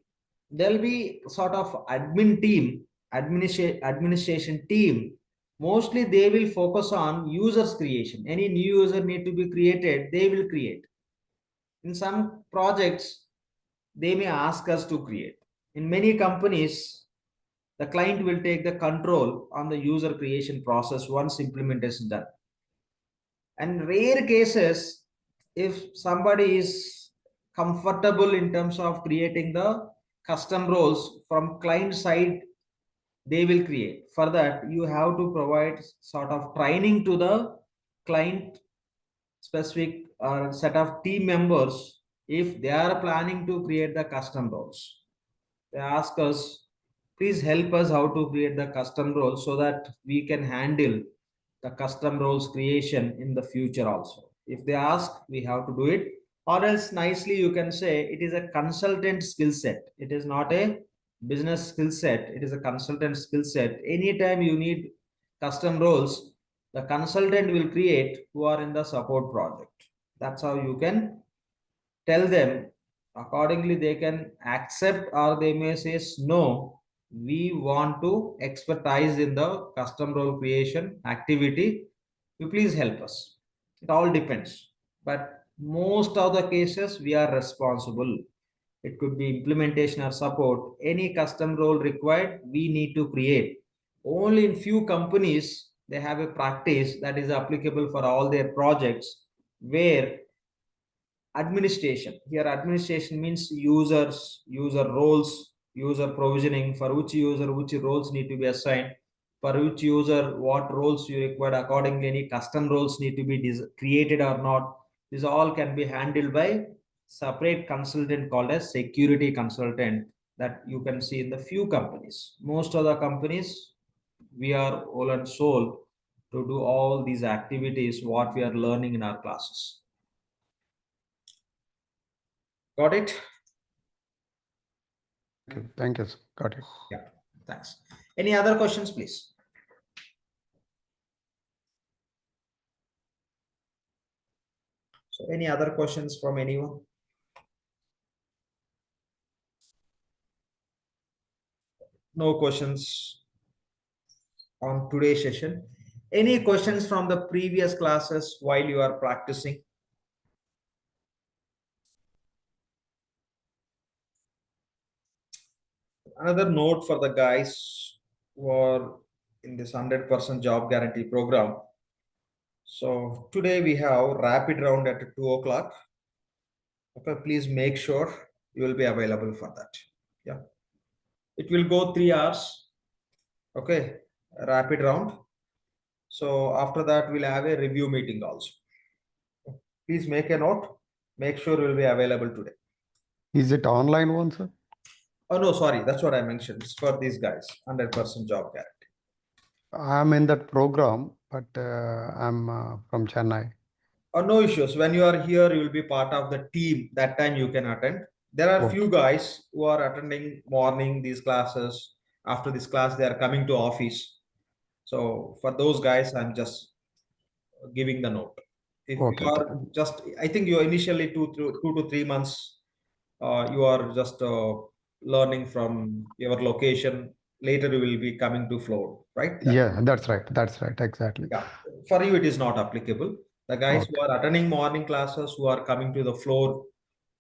there'll be sort of administration team. Mostly they will focus on users creation. Any new user need to be created, they will create. In some projects, they may ask us to create. In many companies, the client will take the control on the user creation process once implementation done. And rare cases, if somebody is comfortable in terms of creating the custom roles from client side, they will create. For that, you have to provide sort of training to the client specific set of team members if they are planning to create the custom roles. They ask us, please help us how to create the custom roles so that we can handle the custom roles creation in the future also. If they ask, we have to do it. Or else nicely you can say it is a consultant skill set. It is not a business skill set. It is a consultant skill set. Anytime you need custom roles, the consultant will create who are in the support project. That's how you can tell them. Accordingly they can accept or they may say no, we want to expertise in the custom role creation activity, you please help us. It all depends, but most of the cases we are responsible. It could be implementation or support, any custom role required we need to create. Only in few companies they have a practice that is applicable for all their projects, where administration, here administration means users, user roles, user provisioning, for which user which roles need to be assigned, for which user what roles you require, accordingly any custom roles need to be created or not. This all can be handled by separate consultant called as security consultant, that you can see in the few companies. Most of the companies we are whole and soul to do all these activities what we are learning in our classes. Got it? Thank you, sir. Got it. Yeah, thanks. Any other questions, please? So any other questions from anyone? No questions on today's session. Any questions from the previous classes while you are practicing? Another note for the guys who are in this 100% job guarantee program. So today we have rapid round at 2 o'clock. Okay, please make sure you will be available for that. Yeah, it will go 3 hours. Okay, rapid round. So after that, we'll have a review meeting also. Please make a note. Make sure you'll be available today. Is it online one, sir? Oh, no, sorry. That's what I mentioned. It's for these guys, 100% job guarantee. I'm in that program, but I'm from Chennai. Oh, no issues. When you are here, you will be part of the team. That time you can attend. There are few guys who are attending morning these classes. After this class, they are coming to office. So for those guys, I'm just giving the note. If you are just, I think you initially 2 to 3 months, you are just learning from your location. Later you will be coming to floor, right? Yeah, that's right. That's right. Exactly. Yeah. For you, it is not applicable. The guys who are attending morning classes, who are coming to the floor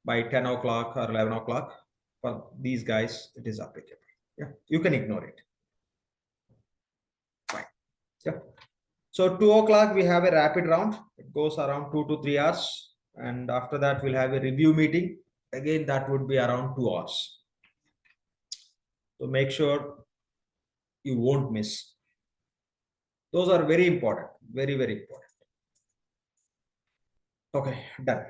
by 10 o'clock or 11 o'clock, for these guys, it is applicable. Yeah, you can ignore it. Fine. Yeah. So 2 o'clock, we have a rapid round. It goes around 2 to 3 hours. And after that, we'll have a review meeting. Again, that would be around 2 hours. So make sure you won't miss. Those are very important, very, very important. Okay, done.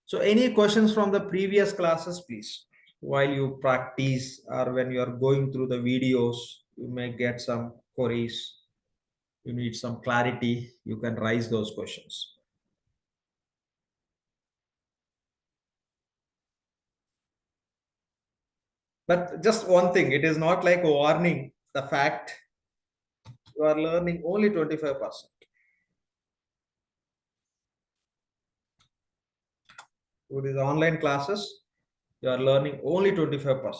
So any questions from the previous classes, please? While you practice or when you are going through the videos, you may get some queries. You need some clarity, you can raise those questions. But just one thing, it is not like a warning, the fact you are learning only 25%. With these online classes, you are learning only 25%.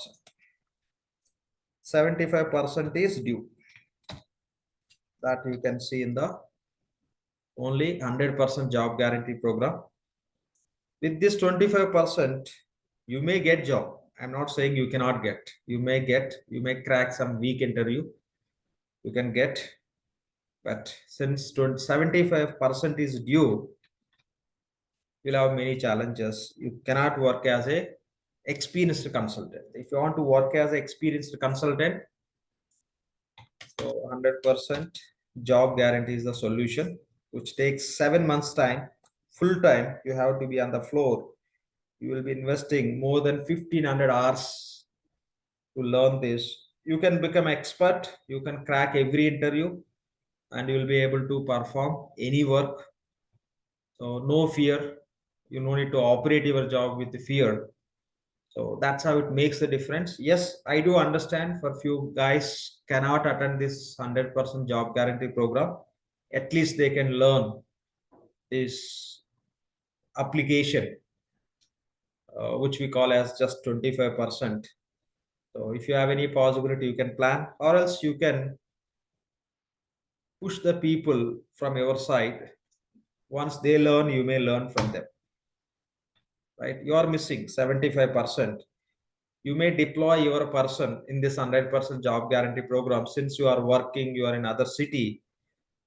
75% is due. That you can see in the only 100% job guarantee program. With this 25%, you may get job. I'm not saying you cannot get. You may crack some weak interview. You can get, but since 75% is due, you'll have many challenges. You cannot work as a experienced consultant. If you want to work as an experienced consultant, so 100% job guarantee is the solution, which takes 7 months time. Full time, you have to be on the floor. You will be investing more than 1500 hours to learn this. You can become expert. You can crack every interview, and you will be able to perform any work. So no fear. You no need to operate your job with fear. So that's how it makes the difference. Yes, I do understand for few guys cannot attend this 100% job guarantee program. At least they can learn this application, which we call as just 25%. So if you have any possibility, you can plan, or else you can push the people from your side. Once they learn, you may learn from them, right? You are missing 75%. You may deploy your person in this 100% job guarantee program. Since you are working, you are in other city,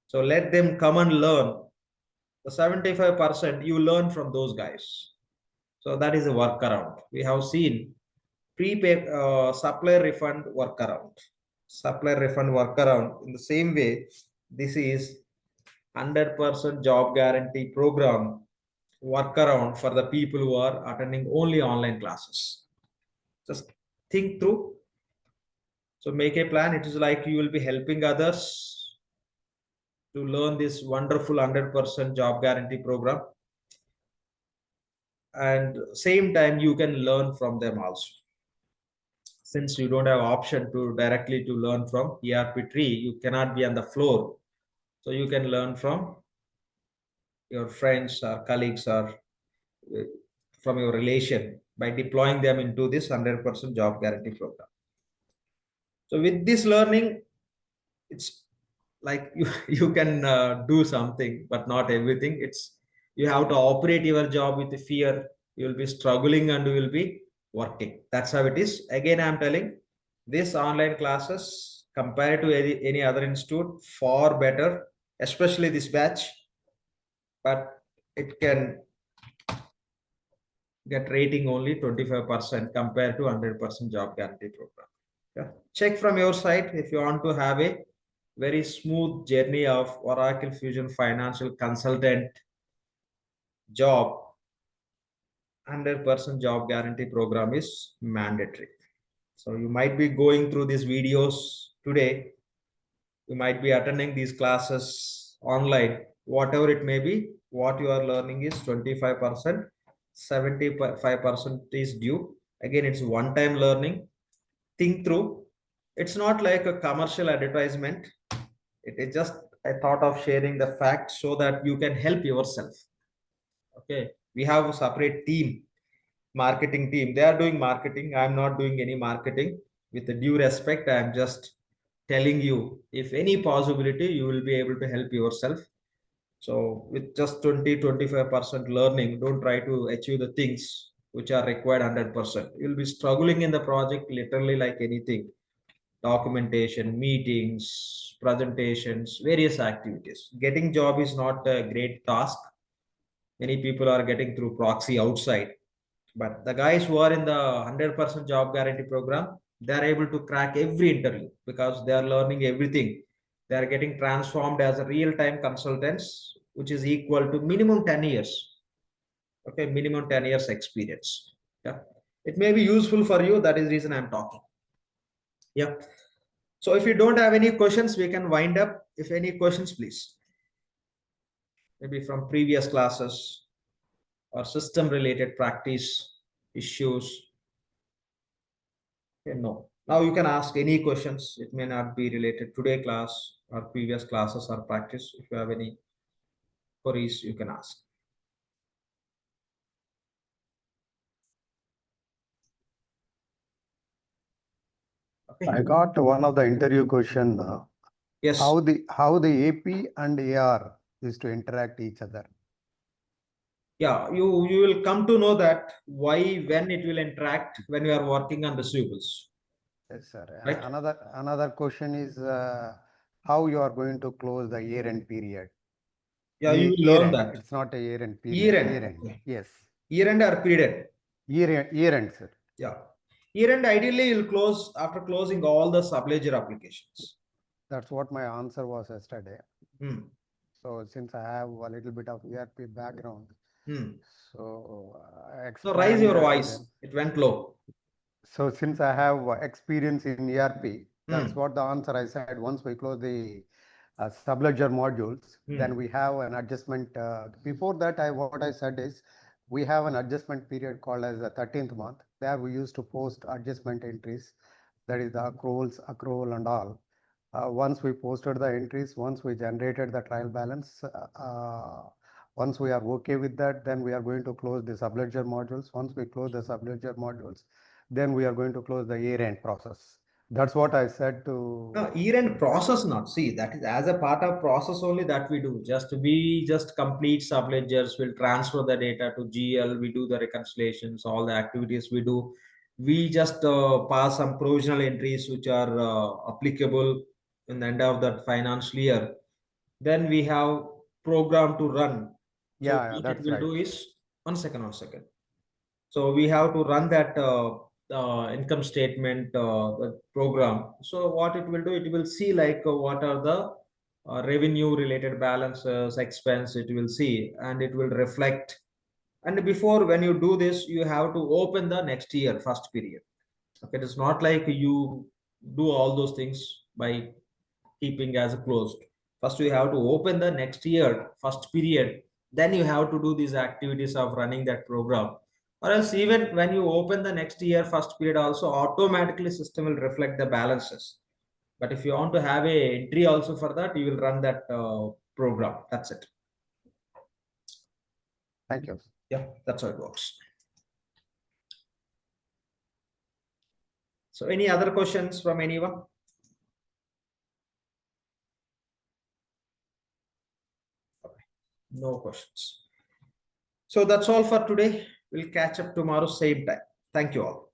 so let them come and learn. The 75% you learn from those guys. So that is a workaround. We have seen prepaid supplier refund workaround. Supplier refund workaround. In the same way, this is 100% job guarantee program workaround for the people who are attending only online classes. Just think through. So make a plan. It is like you will be helping others to learn this wonderful 100% job guarantee program. And same time, you can learn from them also. Since you don't have option to directly to learn from ERP tree, you cannot be on the floor. So you can learn from your friends or colleagues or from your relation by deploying them into this 100% job guarantee program. So with this learning, it's like you can do something, but not everything. It's you have to operate your job with fear. You will be struggling and you will be working. That's how it is. Again, I'm telling this online classes compared to any other institute far better, especially this batch, but it can get rating only 25% compared to 100% job guarantee program. Yeah. Check from your side if you want to have a very smooth journey of Oracle Fusion Financial Consultant job. 100% job guarantee program is mandatory. So you might be going through these videos today. You might be attending these classes online, whatever it may be. What you are learning is 25%, 75% is due. Again, it's one-time learning. Think through. It's not like a commercial advertisement. It is just a thought of sharing the facts so that you can help yourself. Okay, we have a separate team, marketing team. They are doing marketing. I'm not doing any marketing. With the due respect, I'm just telling you, if any possibility, you will be able to help yourself. So with just 20-25% learning, don't try to achieve the things which are required 100%. You'll be struggling in the project literally like anything. Documentation, meetings, presentations, various activities. Getting job is not a great task. Many people are getting through proxy outside. But the guys who are in the 100% job guarantee program, they are able to crack every interview because they are learning everything. They are getting transformed as a real-time consultants, which is equal to minimum 10 years. Okay, minimum 10 years experience. Yeah, it may be useful for you. That is the reason I'm talking. Yeah. So if you don't have any questions, we can wind up. If any questions, please. Maybe from previous classes or system related practice issues. Okay, no. Now you can ask any questions. It may not be related today class or previous classes or practice. If you have any queries, you can ask. Okay. I got one of the interview question. Yes. How the AP and AR is to interact each other? Yeah, you will come to know that why, when it will interact when we are working on receivables, Yes, sir. right? Another question is how you are going to close the year-end period. Yeah, you will Year learn end. that. It's not a year-end period. Year end. Year-end. Okay. Yes. Year end or period? Year-end, sir. Yeah. Year end, ideally you'll close after closing all the sub-ledger applications. That's what my answer was yesterday. Hmm. So since I have a little bit of ERP background, Hmm. so So raise your that to voice. them. It went low. So since I have experience in ERP, that's Hmm. what the answer I said. Once we close the subledger modules, then Hmm. we have an adjustment. Before that, what I said is we have an adjustment period called as the 13th month. There we used to post adjustment entries, that is the accrual and all. Once we posted the entries, once we generated the trial balance, once we are okay with that, then we are going to close the subledger modules. Once we close the subledger modules, then we are going to close the year-end process. That's what I said to. No, year-end process not. See, that is as a part of process only that we do. We just complete subledgers, we'll transfer the data to GL, we do the reconciliations, all the activities we do. We just pass some provisional entries which are applicable in the end of that financial year. Then we have program to run. So Yeah, what it that's will right. do is, one second. So we have to run that income statement the program. So what it will do, it will see like what are the revenue related balances, expense, it will see, and it will reflect. And before, when you do this, you have to open the next year first period. Okay, it's not like you do all those things by keeping as closed. First, you have to open the next year first period. Then you have to do these activities of running that program. Or else, even when you open the next year first period, also automatically system will reflect the balances. But if you want to have a entry also for that, you will run that program. That's it. Thank you. Yeah, that's how it works. So, any other questions from anyone? No questions. So that's all for today. We'll catch up tomorrow, same time. Thank you all.